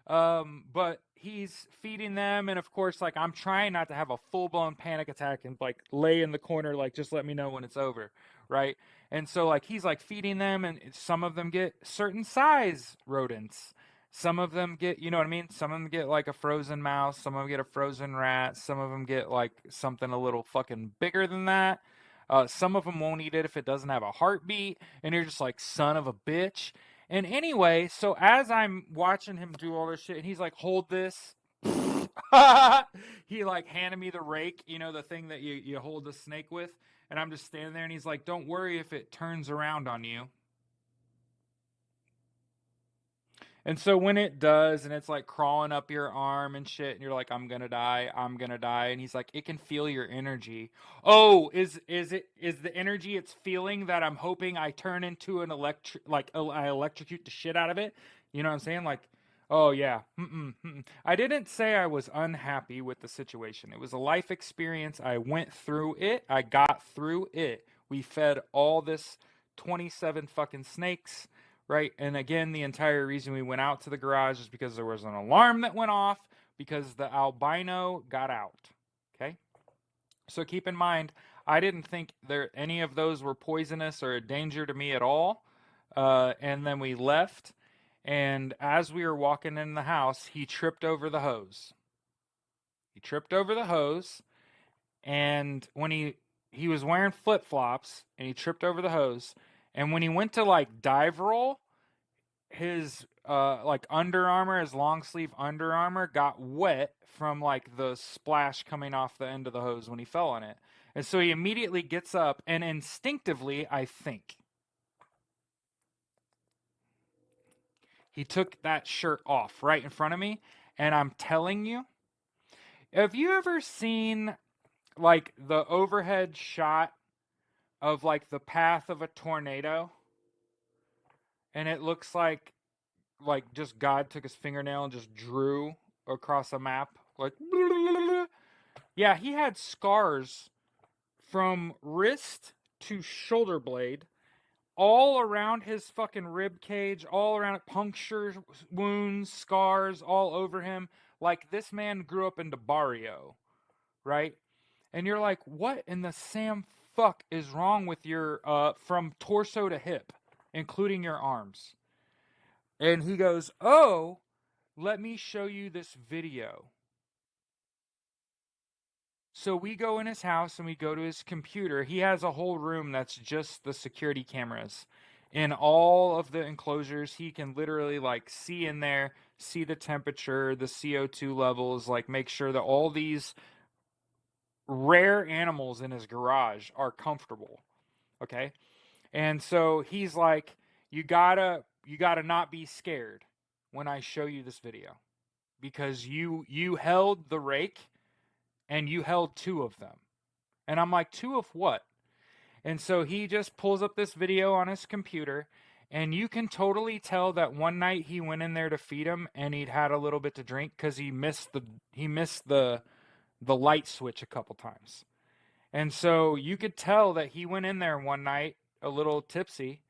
But he's feeding them, and of course, like I'm trying not to have a full blown panic attack and like lay in the corner, like just let me know when it's over, right? And so like he's like feeding them, and some of them get certain size rodents. Some of them get, you know what I mean? Some of them get like a frozen mouse. Some of them get a frozen rat. Some of them get like something a little fucking bigger than that. Some of them won't eat it if it doesn't have a heartbeat, and you're just like, son of a bitch. And anyway, so as I'm watching him do all this shit, and he's like, hold this. He like handed me the rake, you know, the thing that you hold the snake with. And I'm just standing there, and he's like, don't worry if it turns around on you. And so when it does, and it's like crawling up your arm and shit, and you're like, I'm gonna die, I'm gonna die, and he's like, it can feel your energy. Oh, is the energy it's feeling that I'm hoping I turn into an I electrocute the shit out of it? You know what I'm saying? Like, oh yeah, I didn't say I was unhappy with the situation. It was a life experience. I went through it. I got through it. We fed all this 27 fucking snakes, right? And again, the entire reason we went out to the garage is because there was an alarm that went off because the albino got out. Okay? So keep in mind, I didn't think any of those were poisonous or a danger to me at all. And then we left, and as we were walking in the house, he tripped over the hose. He tripped over the hose, and when he was wearing flip-flops, and he tripped over the hose, and when he went to like dive roll, his like Under Armour, his long sleeve Under Armour got wet from like the splash coming off the end of the hose when he fell on it. And so he immediately gets up, and instinctively, I think he took that shirt off right in front of me. And I'm telling you, have you ever seen like the overhead shot of like the path of a tornado? And it looks like just God took his fingernail and just drew across a map. Like, yeah, he had scars from wrist to shoulder blade, all around his fucking rib cage, all around it, punctures, wounds, scars all over him. Like this man grew up in the barrio, right? And you're like, what in the Sam fuck is wrong with your from torso to hip, including your arms? And he goes, oh, let me show you this video. So we go in his house and we go to his computer. He has a whole room that's just the security cameras. In all of the enclosures, he can literally like see in there, see the temperature, the CO2 levels, like make sure that all these rare animals in his garage are comfortable. Okay? And so he's like, you gotta not be scared when I show you this video. Because you held the rake and you held two of them. And I'm like, two of what? And so he just pulls up this video on his computer, and you can totally tell that one night he went in there to feed him and he'd had a little bit to drink because he missed the light switch a couple times. And so you could tell that he went in there one night a little tipsy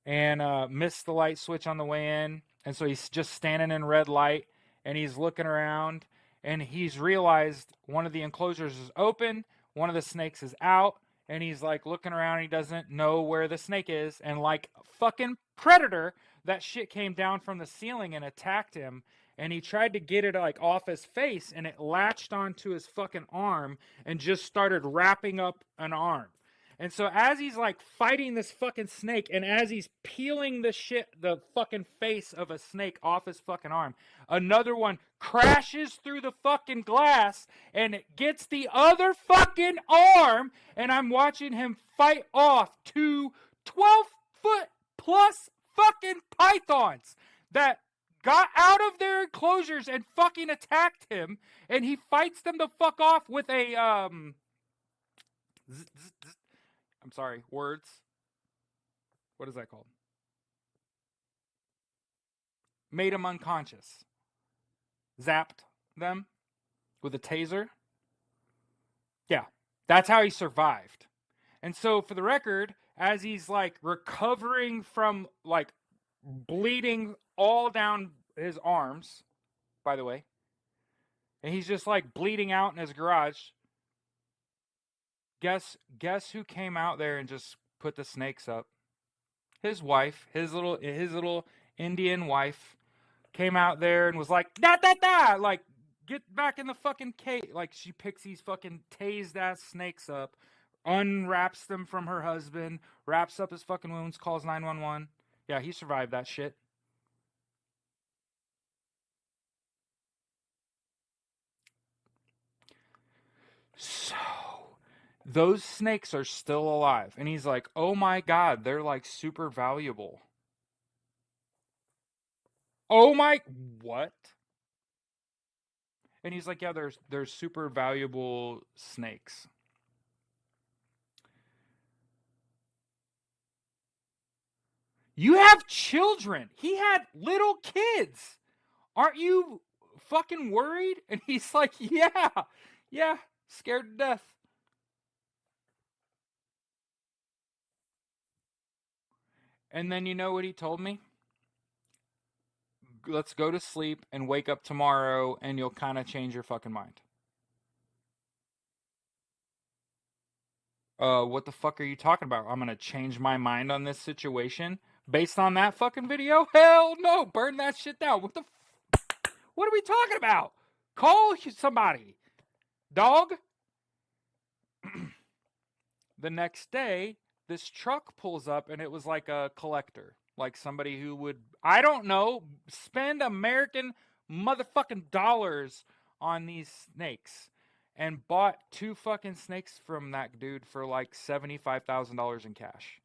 and missed the light switch on the way in. And so he's just standing in red light, and he's looking around, and he's realized one of the enclosures is open, one of the snakes is out, and he's like looking around. He doesn't know where the snake is, and like a fucking predator, that shit came down from the ceiling and attacked him. And he tried to get it like off his face, and it latched onto his fucking arm and just started wrapping up an arm. And so as he's like fighting this fucking snake, and as he's peeling the fucking face of a snake off his fucking arm, another one crashes through the fucking glass and it gets the other fucking arm, and I'm watching him fight off two 12-foot plus fucking pythons that got out of their enclosures and fucking attacked him, and he fights them the fuck off with a I'm sorry, words. What is that called? made him unconscious, zapped them with a taser. Yeah, that's how he survived. And so, for the record, as he's like recovering from like bleeding all down his arms, by the way, and he's just like bleeding out in his garage. Guess who came out there and just put the snakes up? His wife, his little Indian wife, came out there and was like, da da da, like, get back in the fucking cage. Like, she picks these fucking tased ass snakes up, unwraps them from her husband, wraps up his fucking wounds, calls 911. Yeah, he survived that shit. So, those snakes are still alive. And he's like, oh my God, they're like super valuable. Oh my, what? And he's like, yeah, there's super valuable snakes. You have children. He had little kids. Aren't you fucking worried? And he's like, yeah, scared to death. And then you know what he told me? Let's go to sleep and wake up tomorrow and you'll kind of change your fucking mind. What the fuck are you talking about? I'm gonna change my mind on this situation based on that fucking video? Hell no! Burn that shit down. What are we talking about? Call somebody, dog. The next day, this truck pulls up and it was like a collector, like somebody who would, I don't know, spend American motherfucking dollars on these snakes and bought 2 fucking snakes from that dude for like $75,000 in cash.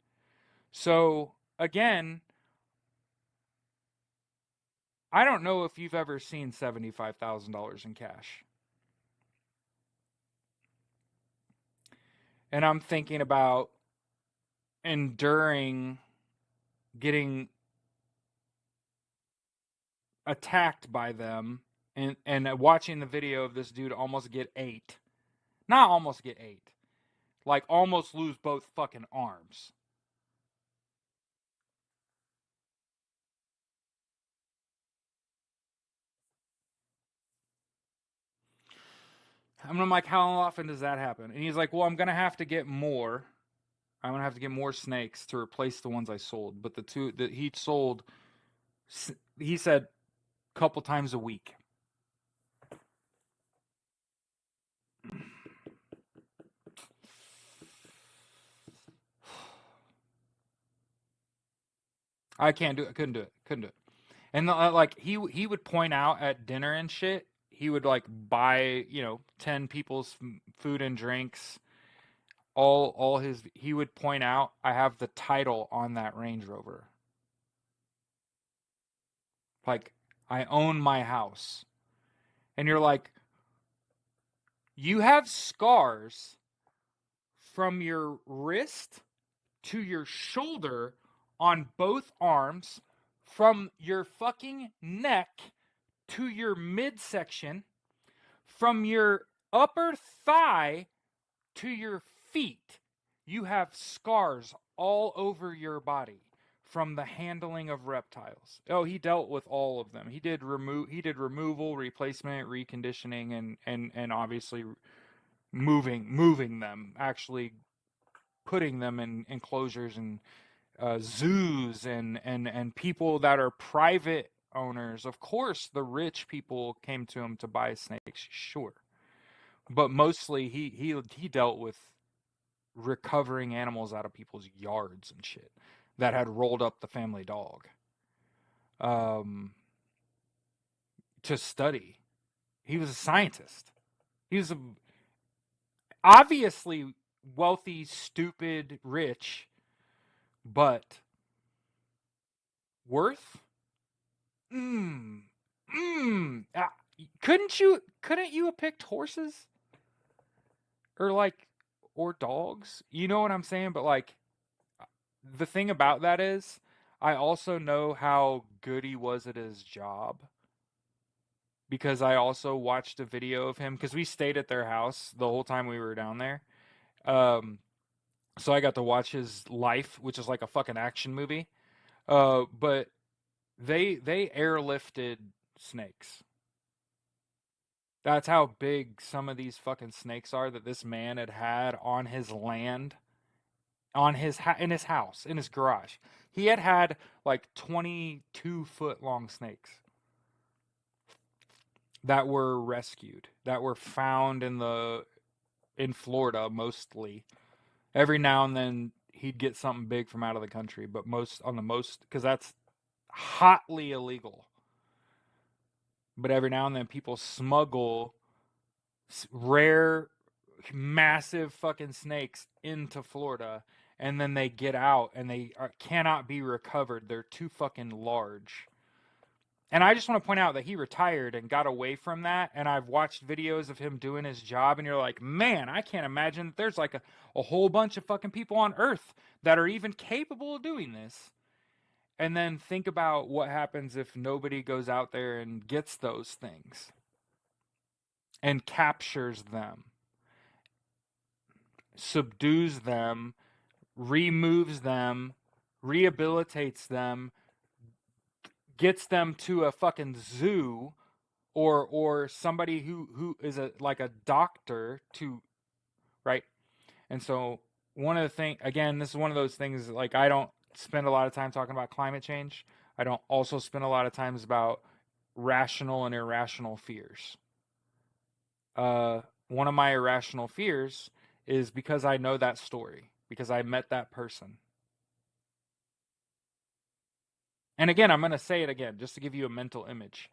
So, again, I don't know if you've ever seen $75,000 in cash. And I'm thinking about enduring getting attacked by them and watching the video of this dude almost get ate. Not almost get ate. Like almost lose both fucking arms. And I'm like, how often does that happen? And he's like, well, I'm gonna have to get more. I'm gonna have to get more snakes to replace the ones I sold. But the 2 that he sold, he said, a couple times a week. I can't do it. Couldn't do it. Couldn't do it. And like he would point out at dinner and shit. He would like buy 10 people's food and drinks. All his, he would point out, I have the title on that Range Rover. Like, I own my house. And you're like, you have scars from your wrist to your shoulder on both arms, from your fucking neck to your midsection, from your upper thigh to your feet. You have scars all over your body from the handling of reptiles. Oh, he dealt with all of them. He did removal, replacement, reconditioning, and obviously moving them, actually putting them in enclosures and zoos and people that are private owners. Of course, the rich people came to him to buy snakes, sure, but mostly he dealt with recovering animals out of people's yards and shit that had rolled up the family dog um, to study. He was a scientist. He was obviously wealthy, stupid, rich, but worth. Mm, couldn't you have picked horses or like or dogs? You know what I'm saying? But like the thing about that is I also know how good he was at his job because I also watched a video of him because we stayed at their house the whole time we were down there. Um, so I got to watch his life, which is like a fucking action movie. But they airlifted snakes. That's how big some of these fucking snakes are that this man had on his land, on his in his house, in his garage. He had like 22-foot long snakes that were rescued, that were found in Florida mostly. Every now and then he'd get something big from out of the country, but most because that's hotly illegal. But every now and then people smuggle rare, massive fucking snakes into Florida, and then they get out and they cannot be recovered. They're too fucking large. And I just want to point out that he retired and got away from that. And I've watched videos of him doing his job, and you're like, man, I can't imagine that there's like a whole bunch of fucking people on Earth that are even capable of doing this. And then think about what happens if nobody goes out there and gets those things and captures them, subdues them, removes them, rehabilitates them, gets them to a fucking zoo, or somebody who is a like a doctor to, right? And so one of the thing, again, this is one of those things, like, I don't spend a lot of time talking about climate change. I don't also spend a lot of times about rational and irrational fears. One of my irrational fears is because I know that story, because I met that person. And again, I'm going to say it again just to give you a mental image.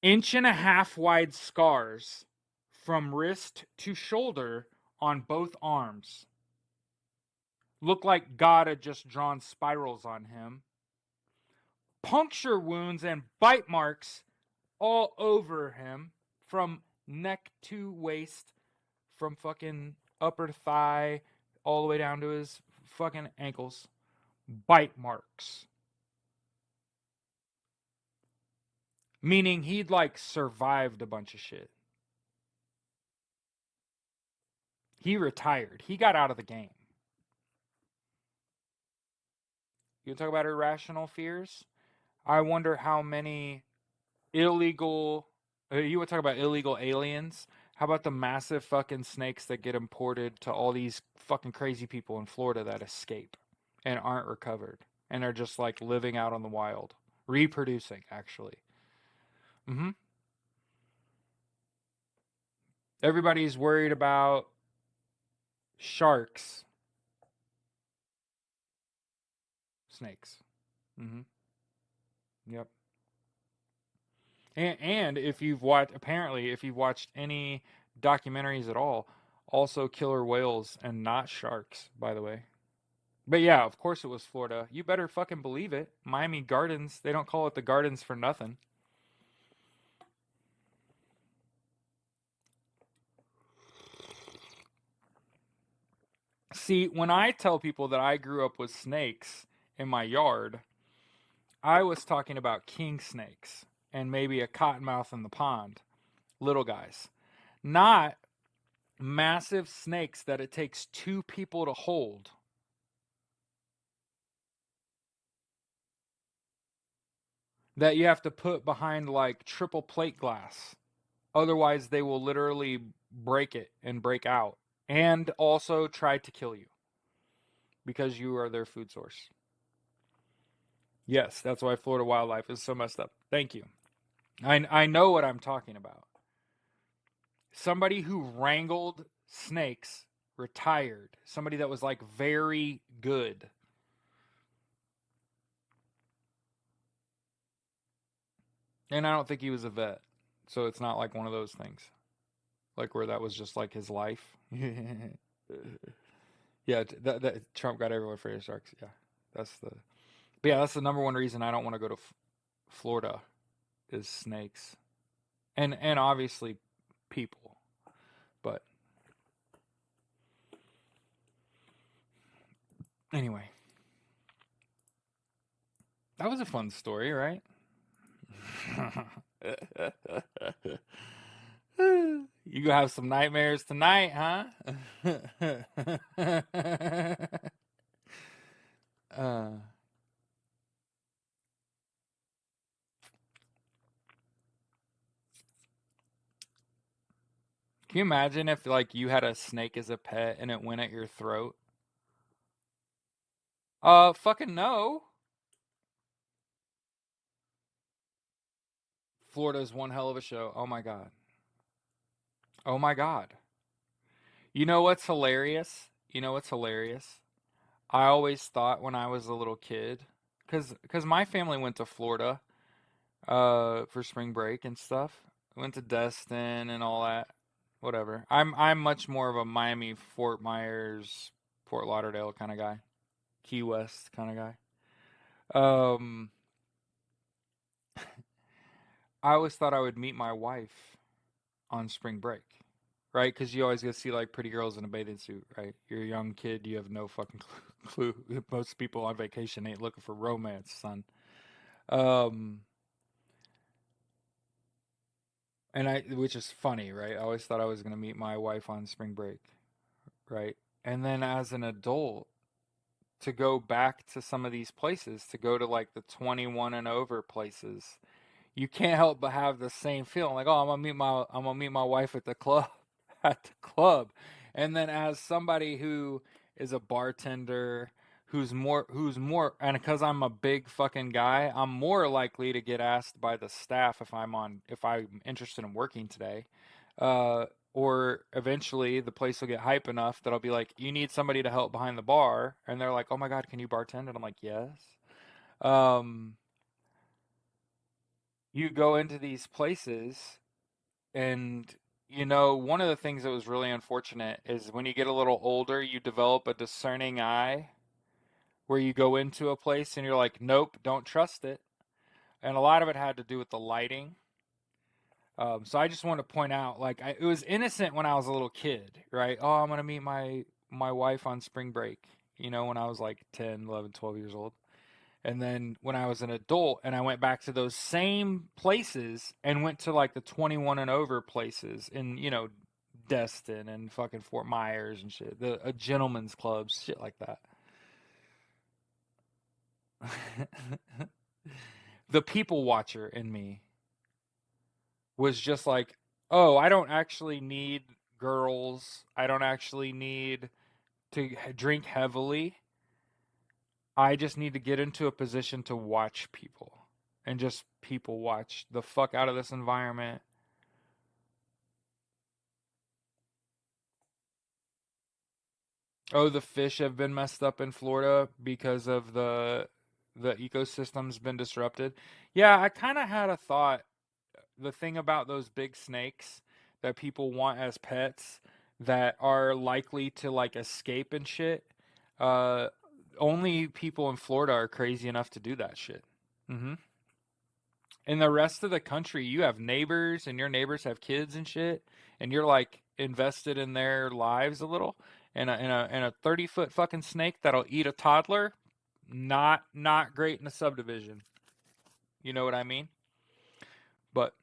1.5 inch wide scars from wrist to shoulder on both arms. Look like God had just drawn spirals on him. Puncture wounds and bite marks all over him from neck to waist, from fucking upper thigh all the way down to his fucking ankles. Bite marks. Meaning he'd like survived a bunch of shit. He retired. He got out of the game. You talk about irrational fears? I wonder how many illegal. You would talk about illegal aliens. How about the massive fucking snakes that get imported to all these fucking crazy people in Florida that escape and aren't recovered and are just like living out on the wild, reproducing actually. Mm-hmm. Everybody's worried about sharks, snakes. Mm-hmm. Yep. And if you've watched, apparently, if you've watched any documentaries at all, also killer whales and not sharks, by the way. But yeah, of course it was Florida. You better fucking believe it. Miami Gardens, they don't call it the Gardens for nothing. See, when I tell people that I grew up with snakes in my yard, I was talking about king snakes and maybe a cottonmouth in the pond, little guys. Not massive snakes that it takes two people to hold. That you have to put behind like triple plate glass. Otherwise, they will literally break it and break out. And also try to kill you because you are their food source. Yes, that's why Florida wildlife is so messed up. Thank you. I know what I'm talking about. Somebody who wrangled snakes retired. Somebody that was like very good. And I don't think he was a vet. So it's not like one of those things. Like where that was just like his life. Yeah, that Trump got everyone afraid of sharks. Yeah. That's the But yeah, that's the number one reason I don't want to go to Florida is snakes. And obviously people. But anyway, That was a fun story, right? You gonna have some nightmares tonight, huh? uh, can you imagine if like you had a snake as a pet and it went at your throat? Fucking no. Florida's one hell of a show. Oh my god. Oh my god. You know what's hilarious? You know what's hilarious? I always thought when I was a little kid, cause my family went to Florida for spring break and stuff. Went to Destin and all that. Whatever. I'm much more of a Miami, Fort Myers, Fort Lauderdale kind of guy. Key West kind of guy. Um I always thought I would meet my wife on spring break. Right? Cuz you always go see like pretty girls in a bathing suit, right? You're a young kid, you have no fucking clue. Most people on vacation ain't looking for romance, son. Um and which is funny, right? I always thought I was going to meet my wife on spring break, right? And then as an adult, to go back to some of these places, to go to like the 21 and over places, you can't help but have the same feeling like, oh, I'm gonna meet my wife at the club, at the club. And then as somebody who is a bartender, who's more, and because I'm a big fucking guy, I'm more likely to get asked by the staff if I'm interested in working today. Uh, or eventually the place will get hype enough that I'll be like, you need somebody to help behind the bar, and they're like, oh my god, can you bartend? And I'm like, yes. Um, you go into these places, and one of the things that was really unfortunate is when you get a little older, you develop a discerning eye where you go into a place and you're like, nope, don't trust it. And a lot of it had to do with the lighting. So I just want to point out, like, it was innocent when I was a little kid, right? Oh, I'm gonna meet my wife on spring break, when I was like 10, 11, 12 years old. And then when I was an adult and I went back to those same places and went to like the 21 and over places in, Destin and fucking Fort Myers and shit, the gentlemen's clubs, shit like that. The people watcher in me was just like, oh, I don't actually need girls. I don't actually need to drink heavily. I just need to get into a position to watch people and just people watch the fuck out of this environment. Oh, the fish have been messed up in Florida because of the ecosystem's been disrupted. Yeah, I kind of had a thought. The thing about those big snakes that people want as pets that are likely to like escape and shit. Uh, only people in Florida are crazy enough to do that shit. Hmm. In the rest of the country, you have neighbors and your neighbors have kids and shit, and you're like invested in their lives a little. And a 30-foot fucking snake that'll eat a toddler, not great in a subdivision. You know what I mean? But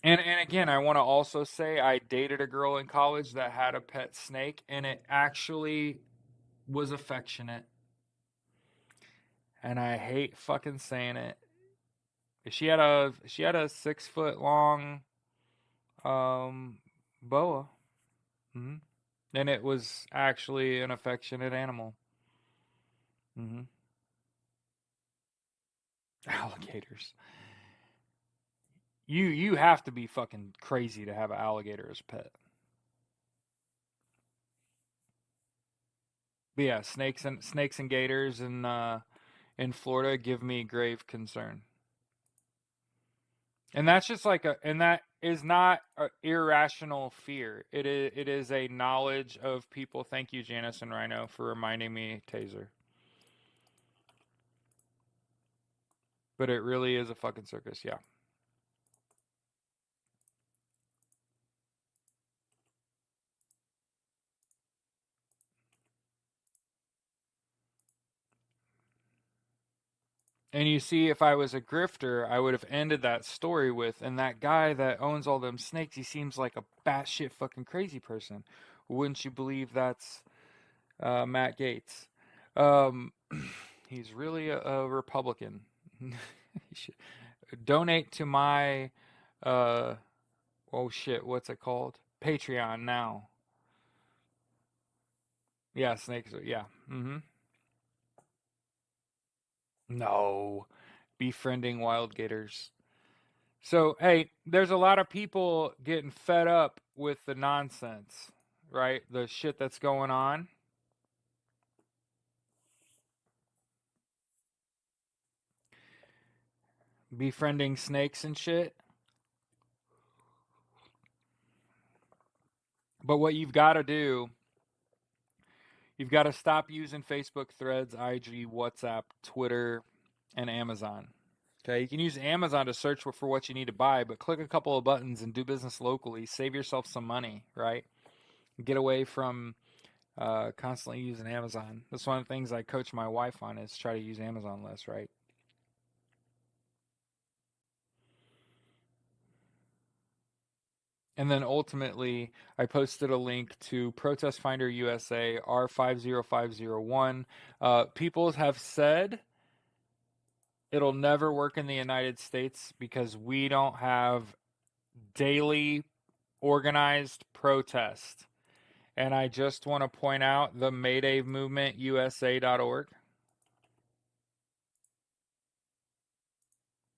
and again, I want to also say I dated a girl in college that had a pet snake, and it actually was affectionate. And I hate fucking saying it. She had a 6 foot long um boa. Hmm. And it was actually an affectionate animal. Hmm. Alligators. You have to be fucking crazy to have an alligator as a pet. But yeah, snakes and gators in Florida give me grave concern. And that's just like and that is not an irrational fear. It is a knowledge of people. Thank you, Janice and Rhino, for reminding me, Taser. But it really is a fucking circus, yeah. And you see, if I was a grifter, I would have ended that story with, and that guy that owns all them snakes, he seems like a batshit fucking crazy person. Wouldn't you believe that's Matt Gates? Um, he's really a Republican. He should donate to my, uh, oh shit, what's it called? Patreon now. Yeah, snakes. Yeah. Mm-hmm. No, befriending wild gators. So, hey, there's a lot of people getting fed up with the nonsense, right? The shit that's going on. Befriending snakes and shit. But what you've got to do, you've got to stop using Facebook Threads, IG, WhatsApp, Twitter, and Amazon. Okay, you can use Amazon to search for what you need to buy, but click a couple of buttons and do business locally. Save yourself some money, right? Get away from constantly using Amazon. That's one of the things I coach my wife on is try to use Amazon less, right? And then ultimately, I posted a link to Protest Finder USA R50501. People have said it'll never work in the United States because we don't have daily organized protest. And I just want to point out the Mayday Movement USA.org.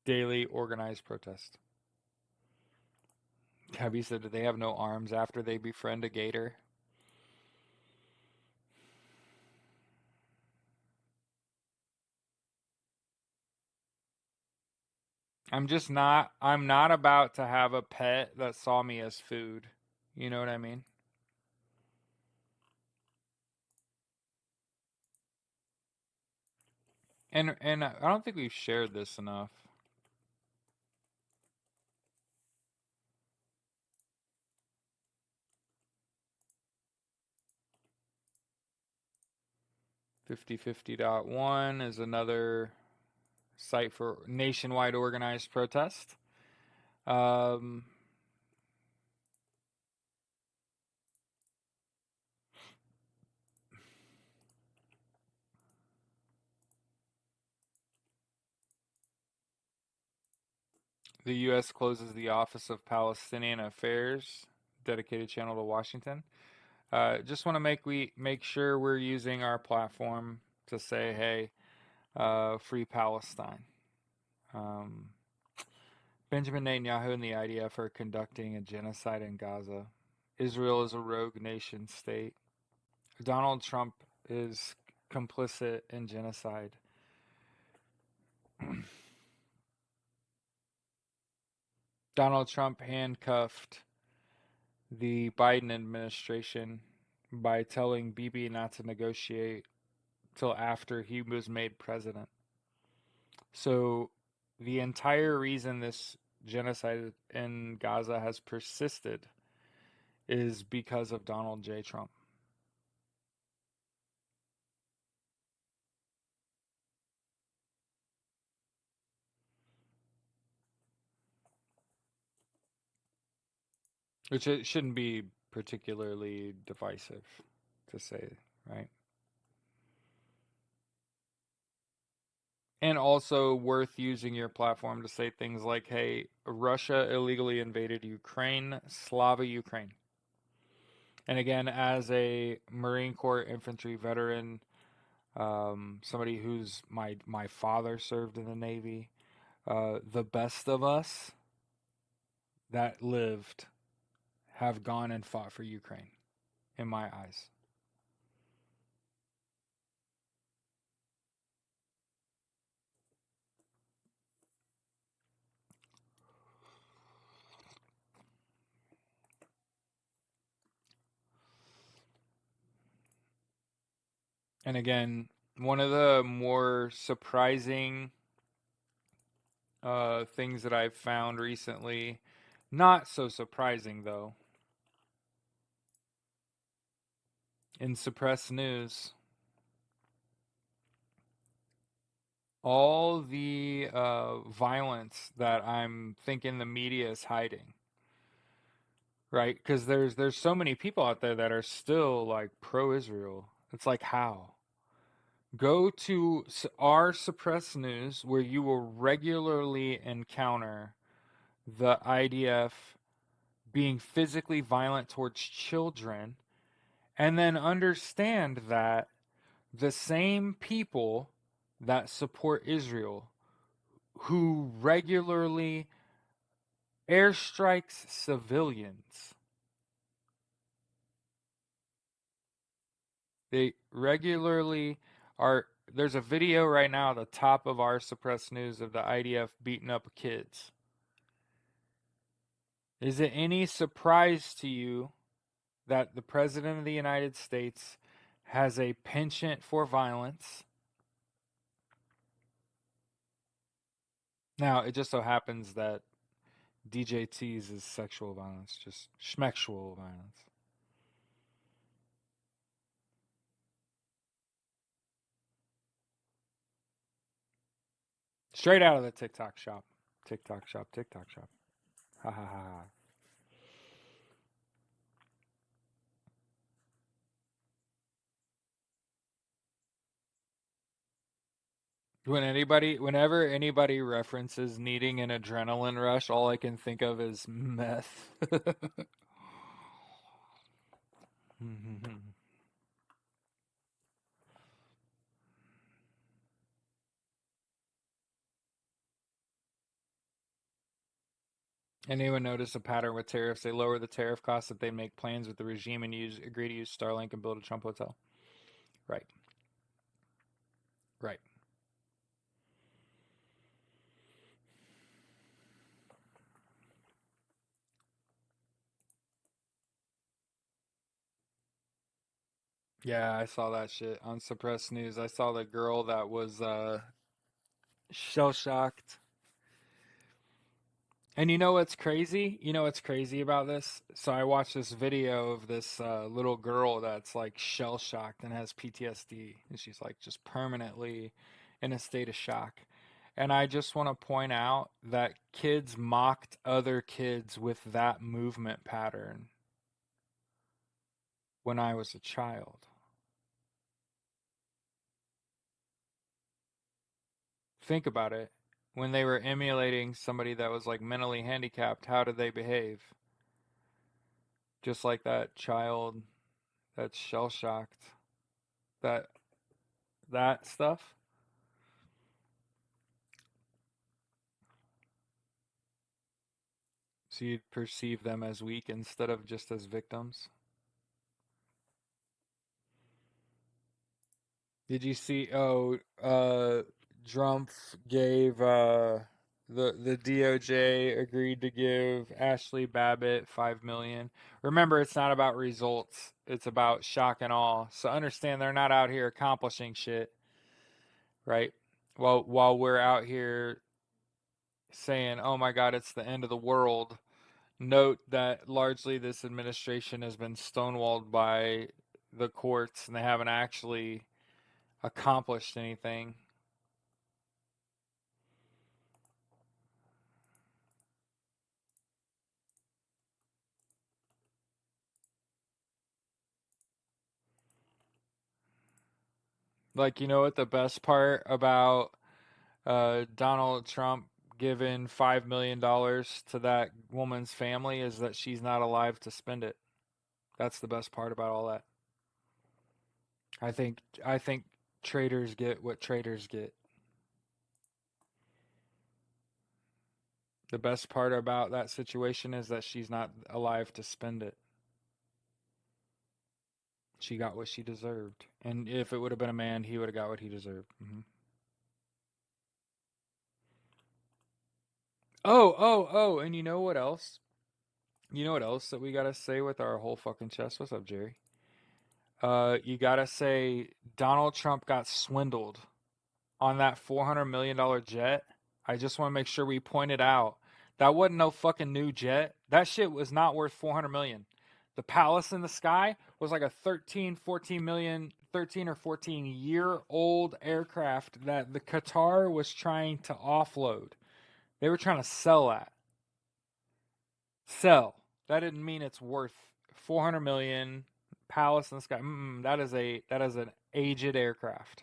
Daily organized protest. Cabby said that they have no arms after they befriend a gator. I'm not about to have a pet that saw me as food. You know what I mean? And I don't think we've shared this enough. 5050.1 is another site for nationwide organized protest. Um, the U.S. closes the Office of Palestinian Affairs, dedicated channel to Washington. Just want to make sure we're using our platform to say, hey, free Palestine. Um, Benjamin Netanyahu and the IDF are conducting a genocide in Gaza. Israel is a rogue nation state. Donald Trump is complicit in genocide. Donald Trump handcuffed the Biden administration by telling Bibi not to negotiate till after he was made president. So the entire reason this genocide in Gaza has persisted is because of Donald J. Trump. Which it shouldn't be particularly divisive to say, right? And also worth using your platform to say things like, hey, Russia illegally invaded Ukraine, Slava Ukraine. And again, as a Marine Corps infantry veteran, somebody who's my father served in the Navy, the best of us that lived have gone and fought for Ukraine, in my eyes. And again, one of the more surprising things that I've found recently, not so surprising though, in suppressed news, all the violence that I'm thinking the media is hiding, right? Because there's so many people out there that are still like pro-Israel. It's like how? Go to our suppressed news where you will regularly encounter the IDF being physically violent towards children, and then understand that the same people that support Israel, who regularly airstrikes civilians, they regularly are. There's a video right now at the top of our suppressed news of the IDF beating up kids. Is it any surprise to you that the President of the United States has a penchant for violence? Now, it just so happens that DJT's is sexual violence, just schmexual violence. Straight out of the TikTok shop. TikTok shop, TikTok shop. Ha ha ha ha. Whenever anybody references needing an adrenaline rush, all I can think of is meth. Anyone notice a pattern with tariffs? They lower the tariff costs if they make plans with the regime and agree to use Starlink and build a Trump hotel. Right. Right. Yeah, I saw that shit on suppressed news. I saw the girl that was shell shocked. And you know what's crazy? You know what's crazy about this? So I watched this video of this little girl that's like shell shocked and has PTSD, and she's like just permanently in a state of shock. And I just want to point out that kids mocked other kids with that movement pattern when I was a child. Think about it. When they were emulating somebody that was like mentally handicapped, how did they behave? Just like that child that's shell shocked. That that stuff. So you'd perceive them as weak instead of just as victims. Did you see? Oh, Trump gave the DOJ agreed to give Ashley Babbitt 5 million. Remember, it's not about results; it's about shock and awe. So understand, they're not out here accomplishing shit, right? While we're out here saying, "Oh my God, it's the end of the world." Note that largely this administration has been stonewalled by the courts, and they haven't actually accomplished anything. Like, you know what the best part about Donald Trump giving $5 million to that woman's family is that she's not alive to spend it. That's the best part about all that. I think traitors get what traitors get. The best part about that situation is that she's not alive to spend it. She got what she deserved. And if it would have been a man, he would have got what he deserved. Oh, and you know what else? You know what else that we gotta say with our whole fucking chest? What's up, Jerry? You gotta say Donald Trump got swindled on that $400 million jet. I just want to make sure we point it out. That wasn't no fucking new jet. That shit was not worth 400 million. The palace in the sky was like a 13, 14 million 13 or 14-year-old aircraft that the Qatar was trying to offload. They were trying to sell that. Sell. That didn't mean it's worth 400 million. Palace in the sky. That is an aged aircraft.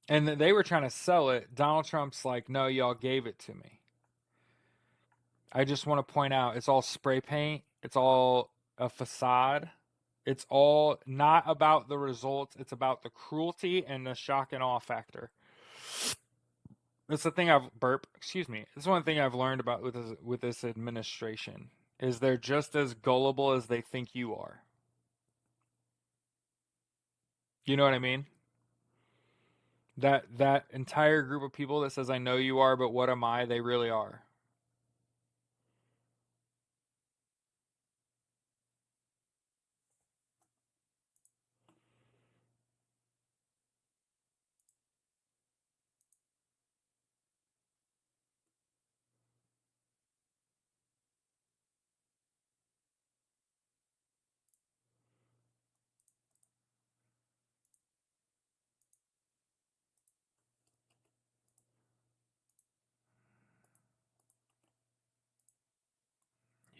And they were trying to sell it. Donald Trump's like, no, y'all gave it to me. I just want to point out it's all spray paint. It's all a facade. It's all not about the results. It's about the cruelty and the shock and awe factor. That's the thing excuse me. This is one thing I've learned about with this administration is they're just as gullible as they think you are. You know what I mean? That entire group of people that says I know you are, but what am I? They really are.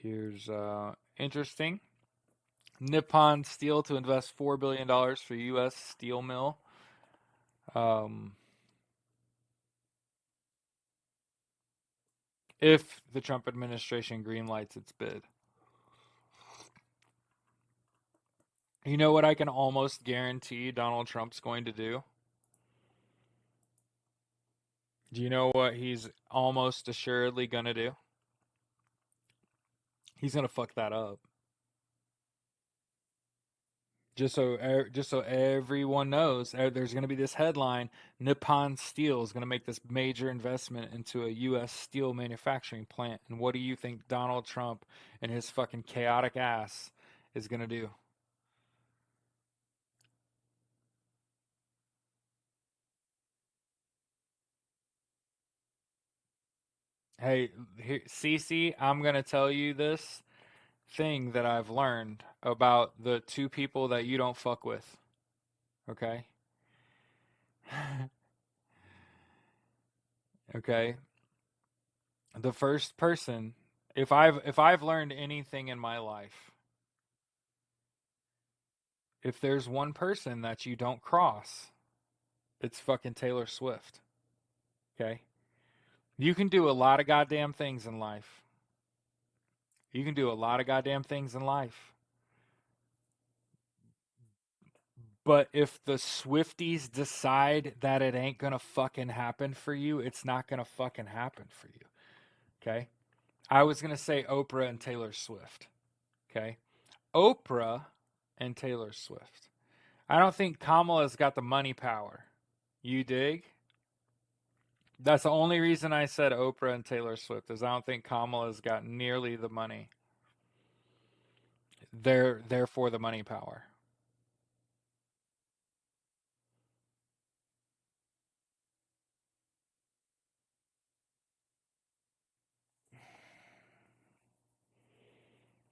Here's interesting. Nippon Steel to invest $4 billion for U.S. steel mill. If the Trump administration greenlights its bid. You know what I can almost guarantee Donald Trump's going to do? Do you know what he's almost assuredly going to do? He's going to fuck that up. Just so everyone knows, there's going to be this headline: Nippon Steel is going to make this major investment into a U.S. steel manufacturing plant. And what do you think Donald Trump and his fucking chaotic ass is going to do? Hey, Cece, I'm going to tell you this thing that I've learned about the two people that you don't fuck with. Okay? Okay? The first person, if I've learned anything in my life, if there's one person that you don't cross, it's fucking Taylor Swift. Okay? You can do a lot of goddamn things in life. You can do a lot of goddamn things in life. But if the Swifties decide that it ain't gonna fucking happen for you, it's not gonna fucking happen for you. Okay? I was gonna say Oprah and Taylor Swift. Okay? Oprah and Taylor Swift. I don't think Kamala's got the money power. You dig? That's the only reason I said Oprah and Taylor Swift is I don't think Kamala's got nearly the money. They're for the money power.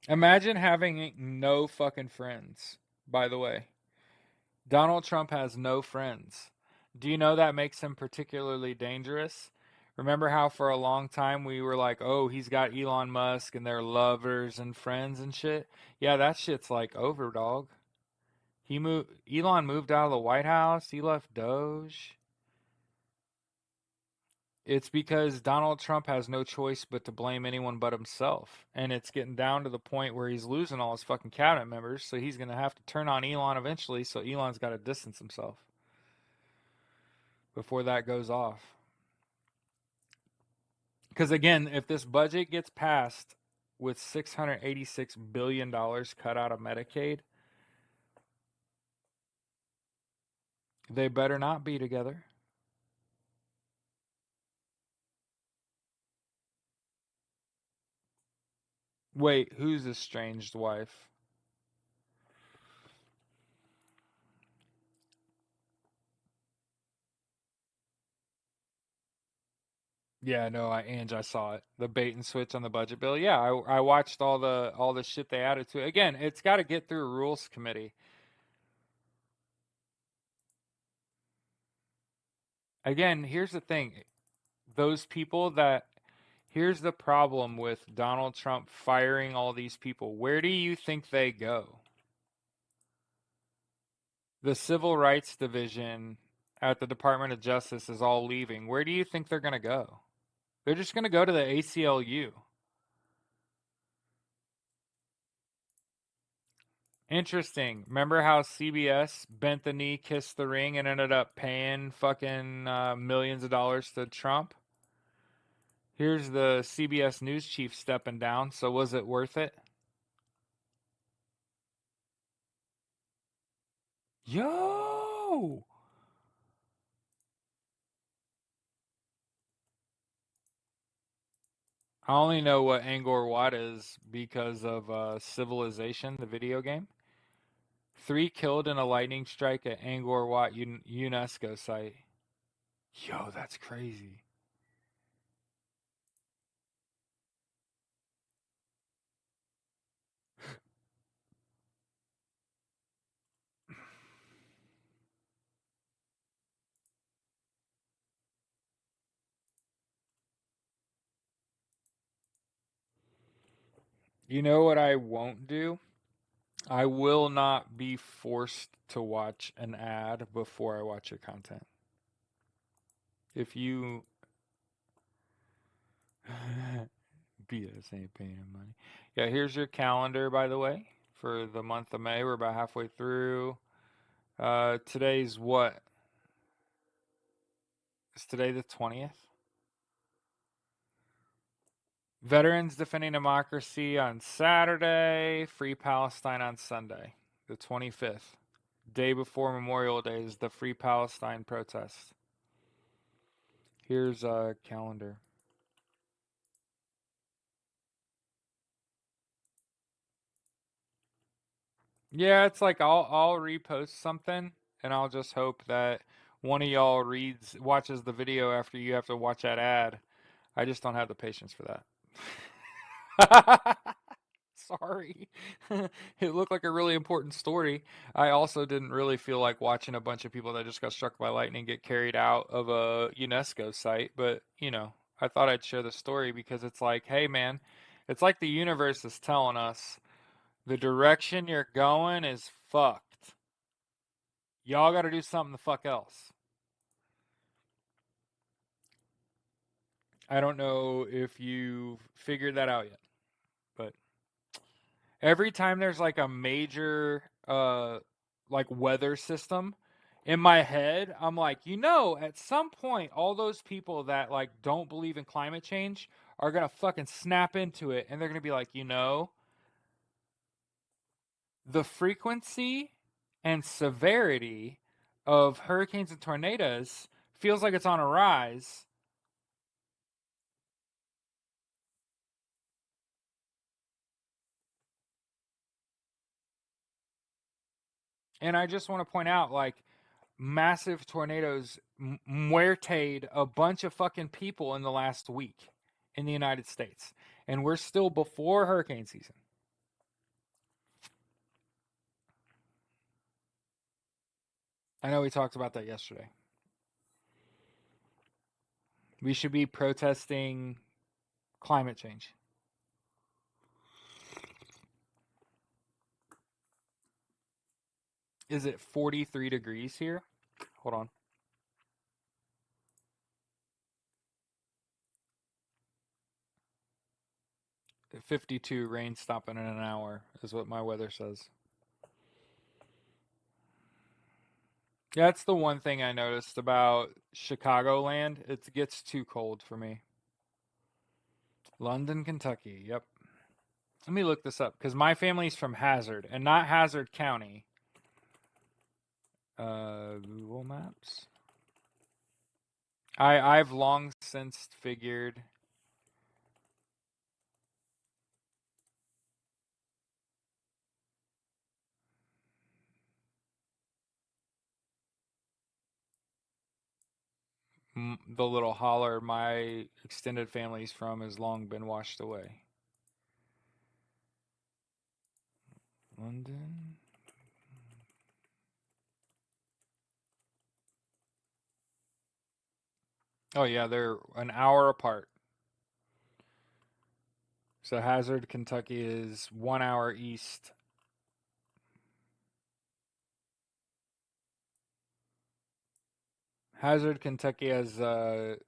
Imagine having no fucking friends, by the way. Donald Trump has no friends. Do you know that makes him particularly dangerous? Remember how for a long time we were like, oh, he's got Elon Musk and they're lovers and friends and shit? Yeah, that shit's like over, dog. Elon moved out of the White House, he left Doge. It's because Donald Trump has no choice but to blame anyone but himself. And it's getting down to the point where he's losing all his fucking cabinet members, so he's going to have to turn on Elon eventually, so Elon's got to distance himself before that goes off. Because again, if this budget gets passed with $686 billion cut out of Medicaid, they better not be together. Wait, who's estranged wife? Yeah, no, Ange, I saw it. The bait and switch on the budget bill. Yeah, I watched all the shit they added to it. Again, it's got to get through a rules committee. Again, here's the thing. Those people that Here's the problem with Donald Trump firing all these people. Where do you think they go? The Civil Rights Division at the Department of Justice is all leaving. Where do you think they're going to go? They're just going to go to the ACLU. Interesting. Remember how CBS bent the knee, kissed the ring, and ended up paying fucking millions of dollars to Trump? Here's the CBS News chief stepping down. So was it worth it? Yo! I only know what Angkor Wat is because of Civilization, the video game. 3 killed in a lightning strike at Angkor Wat UNESCO site. Yo, that's crazy. You know what I won't do? I will not be forced to watch an ad before I watch your content. If you BS ain't paying him money. Yeah, here's your calendar, by the way, for the month of May. We're about halfway through. Today's what? Is today the 20th? Veterans Defending Democracy on Saturday, Free Palestine on Sunday, the 25th. Day before Memorial Day is the Free Palestine protest. Here's a calendar. Yeah, it's like I'll repost something and I'll just hope that one of y'all watches the video after you have to watch that ad. I just don't have the patience for that. Sorry. It looked like a really important story. I also didn't really feel like watching a bunch of people that just got struck by lightning get carried out of a UNESCO site, but I thought I'd share the story because it's like, hey man, it's like the universe is telling us the direction you're going is fucked. Y'all got to do something the fuck else. I don't know if you've figured that out yet, but every time there's like a major like weather system in my head, I'm like, at some point all those people that like don't believe in climate change are going to fucking snap into it and they're going to be like, the frequency and severity of hurricanes and tornadoes feels like it's on a rise. And I just want to point out, like, massive tornadoes muerted a bunch of fucking people in the last week in the United States. And we're still before hurricane season. I know we talked about that yesterday. We should be protesting climate change. Is it 43 degrees here? Hold on. 52, rain stopping in an hour is what my weather says. Yeah, that's the one thing I noticed about Chicagoland. It gets too cold for me. London, Kentucky. Yep. Let me look this up because my family's from Hazard and not Hazard County. Google Maps. I've long since figured. The little holler my extended family's from has long been washed away. London. Oh yeah, they're an hour apart. So Hazard, Kentucky is 1 hour east. Hazard, Kentucky has the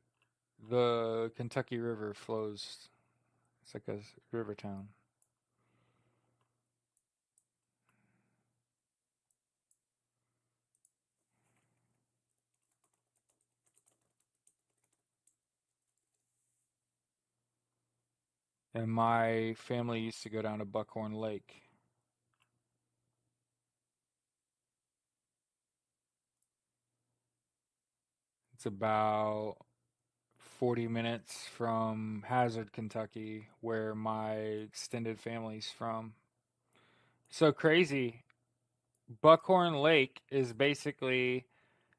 Kentucky River flows. It's like a river town. And my family used to go down to Buckhorn Lake. It's about 40 minutes from Hazard, Kentucky, where my extended family's from. So crazy. Buckhorn Lake is basically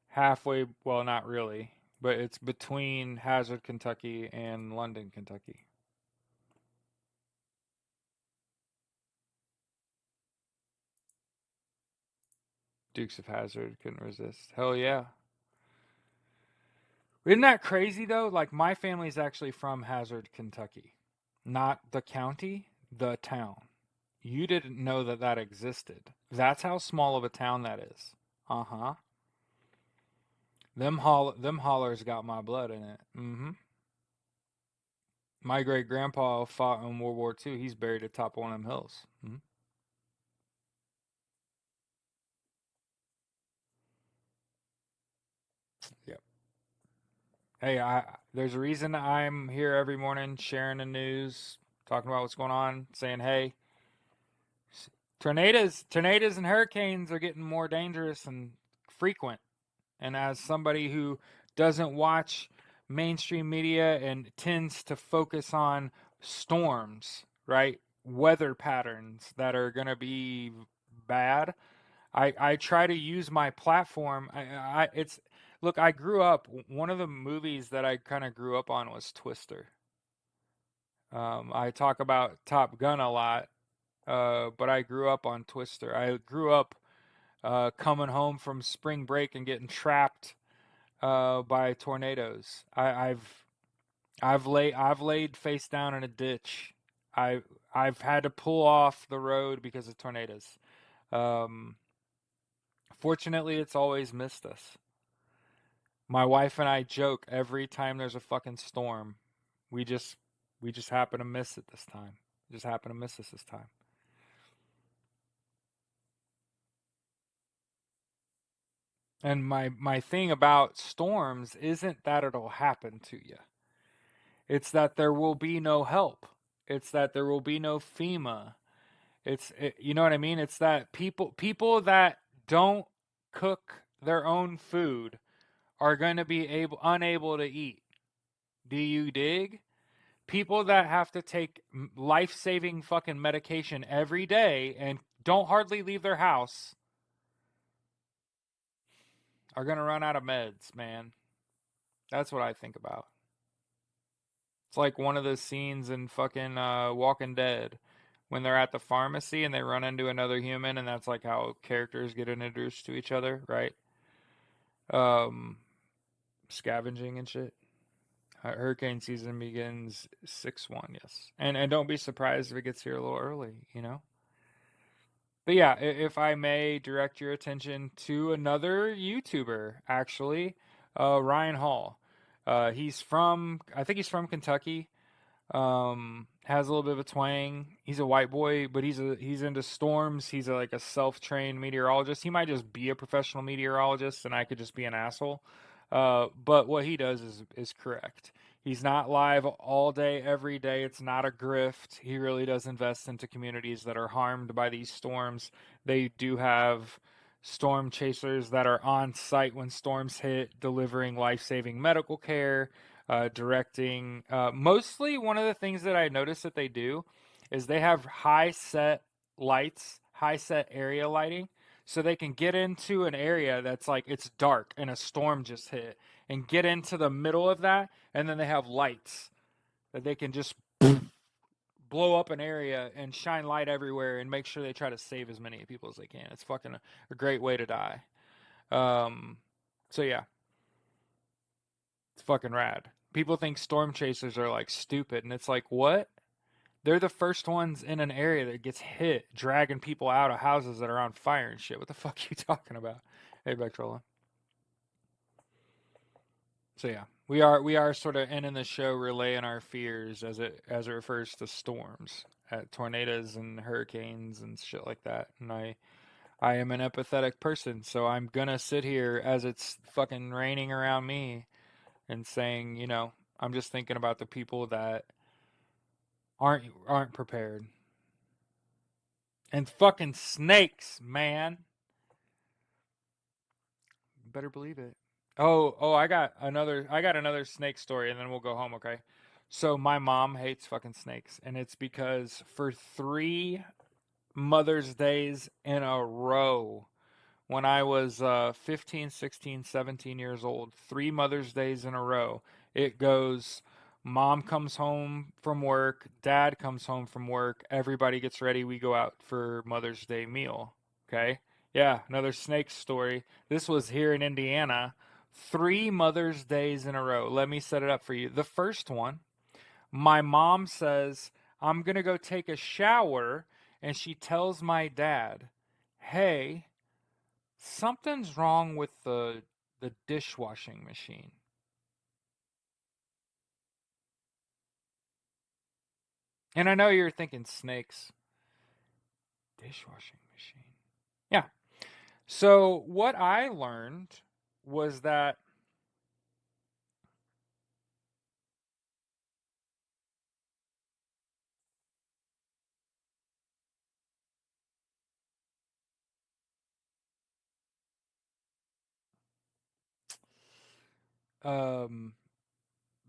halfway, well, not really, but it's between Hazard, Kentucky and London, Kentucky. Dukes of Hazard couldn't resist. Hell yeah. Isn't that crazy though? Like my family's actually from Hazard, Kentucky. Not the county, the town. You didn't know that that existed. That's how small of a town that is. Uh-huh. Them hollers got my blood in it. Mm-hmm. My great grandpa fought in World War II. He's buried atop one of them hills. Mm-hmm. Yep. Hey, there's a reason I'm here every morning sharing the news, talking about what's going on, saying, hey, tornadoes and hurricanes are getting more dangerous and frequent. And as somebody who doesn't watch mainstream media and tends to focus on storms, right? Weather patterns that are going to be bad. I try to use my platform. It's look. I grew up. One of the movies that I kind of grew up on was Twister. I talk about Top Gun a lot, but I grew up on Twister. I grew up coming home from spring break and getting trapped by tornadoes. I've laid face down in a ditch. I've had to pull off the road because of tornadoes. Um, Fortunately, it's always missed us. My wife and I joke every time there's a fucking storm. We just we just happen to miss it this time. Just happen to miss us this time. And my thing about storms isn't that it'll happen to you. It's that there will be no help. It's that there will be no FEMA. You know what I mean? It's that people that don't cook their own food are going to be unable to eat. Do you dig? People that have to take life-saving fucking medication every day and don't hardly leave their house are going to run out of meds, man. That's what I think about. It's like one of the scenes in fucking Walking Dead when they're at the pharmacy and they run into another human, and that's like how characters get introduced to each other, right? Um, Scavenging and shit. Hurricane season begins 6/1, yes. And don't be surprised if it gets here a little early, you know? But yeah, if I may direct your attention to another YouTuber, actually, Ryan Hall. I think he's from Kentucky. Has a little bit of a twang. He's a white boy, but he's into storms. He's like a self-trained meteorologist. He might just be a professional meteorologist, and I could just be an asshole. But what he does is correct. He's not live all day, every day. It's not a grift. He really does invest into communities that are harmed by these storms. They do have storm chasers that are on site when storms hit, delivering life saving medical care, directing. Mostly, one of the things that I noticed that they do is they have high set lights, high set area lighting, so they can get into an area that's like it's dark and a storm just hit, and get into the middle of that, and then they have lights that they can just blow up an area and shine light everywhere and make sure they try to save as many people as they can. It's fucking a great way to die. Um, so yeah, it's fucking rad. People think storm chasers are like stupid, and it's like, what? They're the first ones in an area that gets hit, dragging people out of houses that are on fire and shit. What the fuck are you talking about? Hey, Bectrola. So yeah, we are sort of ending the show relaying our fears as it refers to storms, tornadoes and hurricanes and shit like that. And I am an empathetic person, so I'm gonna sit here as it's fucking raining around me and saying, I'm just thinking about the people that aren't prepared. And fucking snakes, man. You better believe it. Oh, I got another snake story and then we'll go home, okay? So my mom hates fucking snakes, and it's because for 3 Mother's Days in a row, when I was 15, 16, 17 years old, 3 Mother's Days in a row, it goes, mom comes home from work, dad comes home from work, everybody gets ready, we go out for Mother's Day meal. Okay? Yeah, another snake story. This was here in Indiana. 3 Mother's Days in a row. Let me set it up for you. The first one, my mom says, I'm going to go take a shower, and she tells my dad, hey, something's wrong with the dishwashing machine. And I know you're thinking snakes. Dishwashing machine. Yeah. So what I learned was that um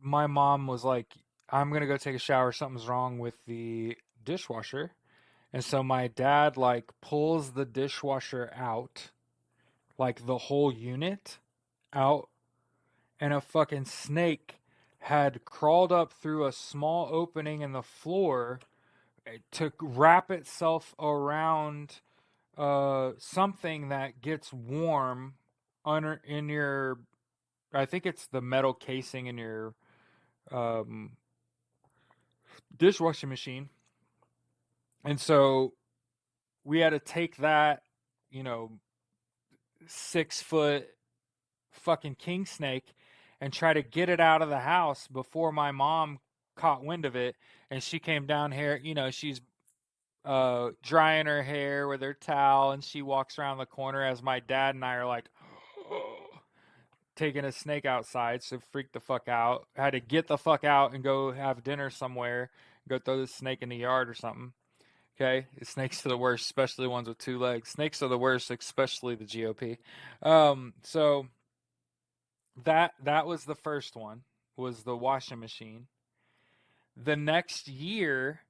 my mom was like, I'm gonna go take a shower, something's wrong with the dishwasher. And so my dad like pulls the dishwasher out, like the whole unit out, and a fucking snake had crawled up through a small opening in the floor to wrap itself around something that gets warm under in your, I think it's the metal casing in your um, dishwashing machine. And so we had to take that, you know, 6 foot fucking king snake and try to get it out of the house before my mom caught wind of it. And she came down here, she's drying her hair with her towel, and she walks around the corner as my dad and I are like taking a snake outside. So freaked the fuck out. Had to get the fuck out and go have dinner somewhere. Go throw the snake in the yard or something. Okay, snakes are the worst, especially ones with 2 legs. Snakes are the worst, especially the GOP. So that was the first one, was the washing machine. The next year,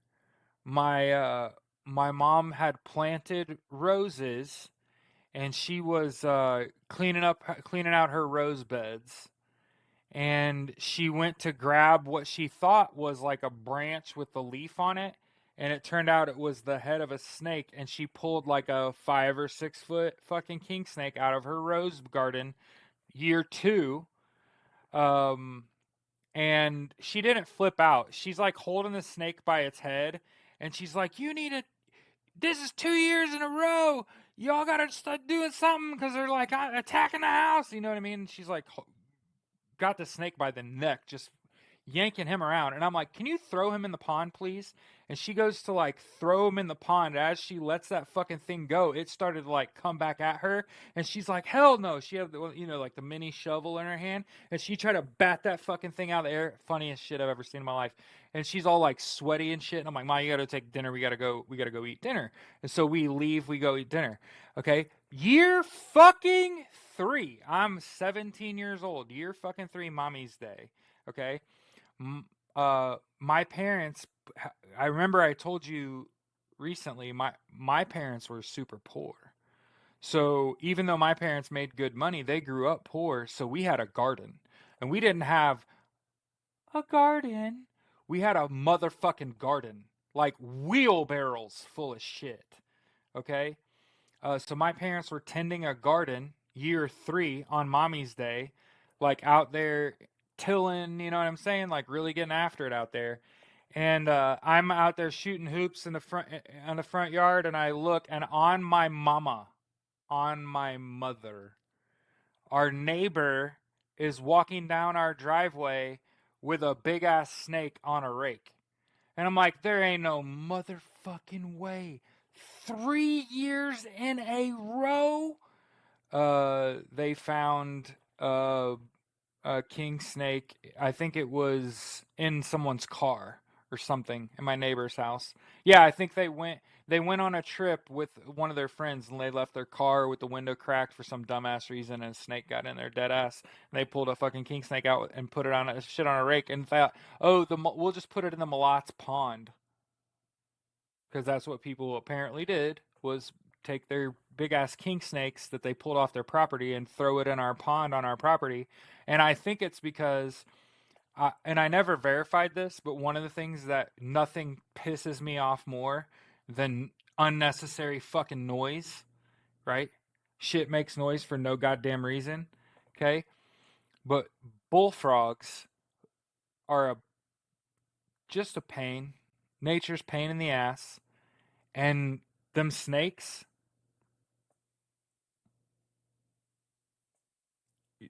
my my mom had planted roses, and she was cleaning out her rose beds, and she went to grab what she thought was like a branch with the leaf on it, and it turned out it was the head of a snake, and she pulled like a 5 or 6 foot fucking king snake out of her rose garden, year 2. um and she didn't flip out. She's like holding the snake by its head, and she's like, you need to, this is 2 years in a row, y'all gotta start doing something, because they're like attacking the house, you know what I mean? And she's like got the snake by the neck, just yanking him around. And I'm like, can you throw him in the pond, please? And she goes to like throw him in the pond. As she lets that fucking thing go, it started to like come back at her. And she's like, hell no. She had, like the mini shovel in her hand. And she tried to bat that fucking thing out of the air. Funniest shit I've ever seen in my life. And she's all like sweaty and shit. And I'm like, Ma, you gotta take dinner. We gotta go eat dinner. And so we leave, we go eat dinner. Okay. Year fucking 3. I'm 17 years old. Year fucking 3, mommy's day. Okay. My parents, I remember I told you recently, my parents were super poor. So even though my parents made good money, they grew up poor, so we had a garden. And we didn't have a garden. We had a motherfucking garden, like wheelbarrows full of shit. Okay, so my parents were tending a garden year 3 on Mommy's Day, like out there tilling. You know what I'm saying? Like really getting after it out there. And I'm out there shooting hoops in the front yard, and I look, and on my mama, on my mother, our neighbor is walking down our driveway with a big ass snake on a rake. And I'm like, there ain't no motherfucking way. 3 years in a row, they found a king snake. I think it was in someone's car or something in my neighbor's house. Yeah, I think they went on a trip with one of their friends, and they left their car with the window cracked for some dumbass reason, and a snake got in there dead ass. And they pulled a fucking king snake out and put it on a shit on a rake and thought, oh, we'll just put it in the Malot's pond, because that's what people apparently did, was take their big ass king snakes that they pulled off their property and throw it in our pond on our property. And I think it's because and I never verified this, but one of the things that nothing pisses me off more than unnecessary fucking noise, right? Shit makes noise for no goddamn reason, okay? But bullfrogs are just a pain. Nature's pain in the ass. And them snakes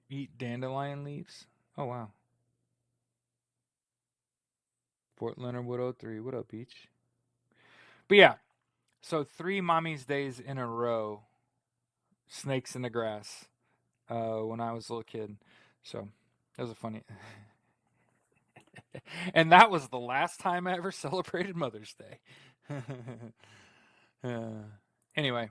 eat dandelion leaves. Oh, wow. Fort Leonard Wood 03. What up, Peach? But yeah, so 3 mommy's days in a row, snakes in the grass, when I was a little kid. So that was a funny. And that was the last time I ever celebrated Mother's Day. Anyway,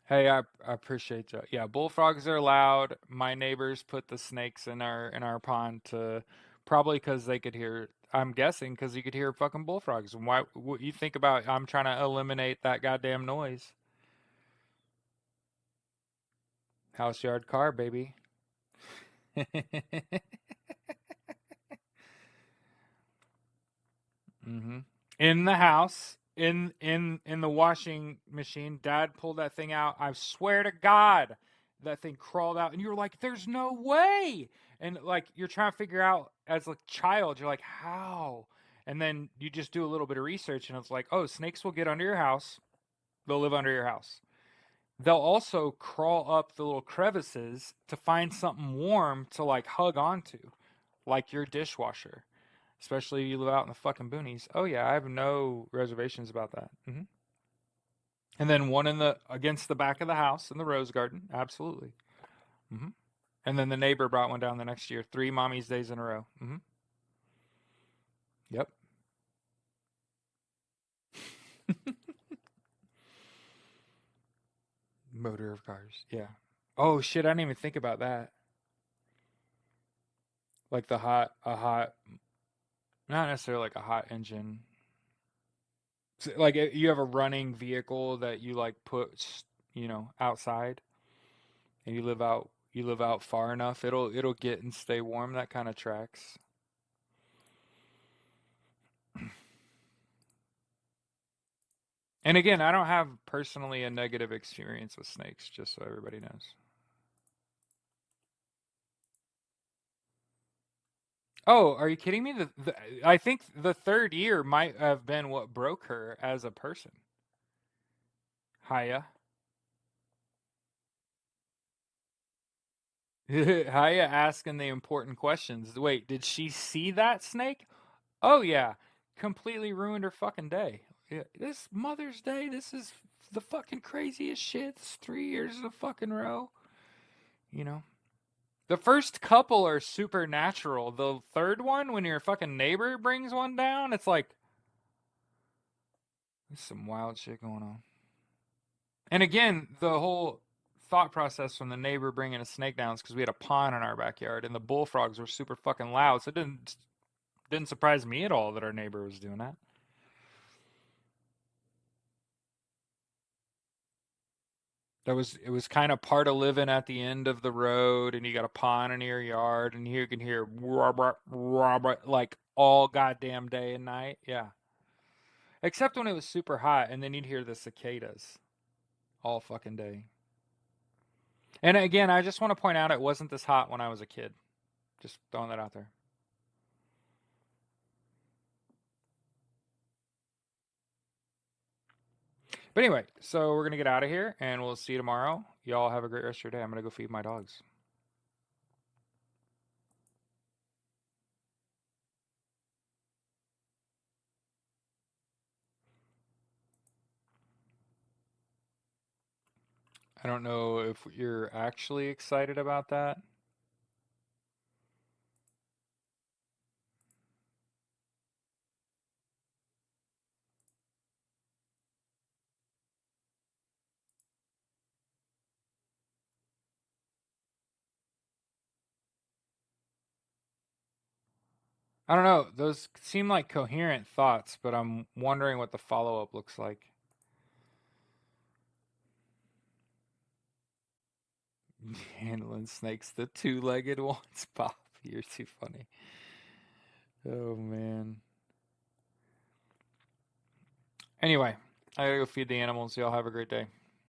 hey, I appreciate you. Yeah, bullfrogs are loud. My neighbors put the snakes in our pond to probably because they could hear. I'm guessing because you could hear fucking bullfrogs. And why? What you think about? I'm trying to eliminate that goddamn noise. House yard car, baby. Mm-hmm. In the house, in the washing machine, Dad pulled that thing out. I swear to God, that thing crawled out, and you were like, "There's no way!" And like you're trying to figure out as a child, you're like, "How?" And then you just do a little bit of research, and it's like, "Oh, snakes will get under your house. They'll live under your house. They'll also crawl up the little crevices to find something warm to like hug onto, like your dishwasher." Especially if you live out in the fucking boonies. Oh yeah, I have no reservations about that. And then one in the against the back of the house in the rose garden. Absolutely. hmm And then the neighbor brought one down the next year. 3 mommy's days in a row. Yep. Motor of cars. Yeah. Oh shit! I didn't even think about that. Like a hot, not necessarily like a hot engine. Like you have a running vehicle that you like put, outside, and you live out far enough, it'll get and stay warm. That kind of tracks. And again, I don't have personally a negative experience with snakes, just so everybody knows. Oh, are you kidding me? I think the 3rd year might have been what broke her as a person. Haya. Haya asking the important questions. Wait, did she see that snake? Oh yeah, completely ruined her fucking day. Yeah, this Mother's Day, this is the fucking craziest shit. It's 3 years in a fucking row. You know, the first couple are supernatural. The third one, when your fucking neighbor brings one down, it's like there's some wild shit going on. And again, the whole thought process from the neighbor bringing a snake down is because we had a pond in our backyard, and the bullfrogs were super fucking loud. So it didn't surprise me at all that our neighbor was doing that. It was kind of part of living at the end of the road, and you got a pond in your yard, and you can hear like all goddamn day and night. Yeah, except when it was super hot, and then you'd hear the cicadas all fucking day. And again, I just want to point out it wasn't this hot when I was a kid. Just throwing that out there. But anyway, so we're gonna get out of here, and we'll see you tomorrow. Y'all have a great rest of your day. I'm gonna go feed my dogs. I don't know if you're actually excited about that. I don't know. Those seem like coherent thoughts, but I'm wondering what the follow up looks like. Handling snakes, the two legged ones. Pop, you're too funny. Oh, man. Anyway, I gotta go feed the animals. Y'all have a great day.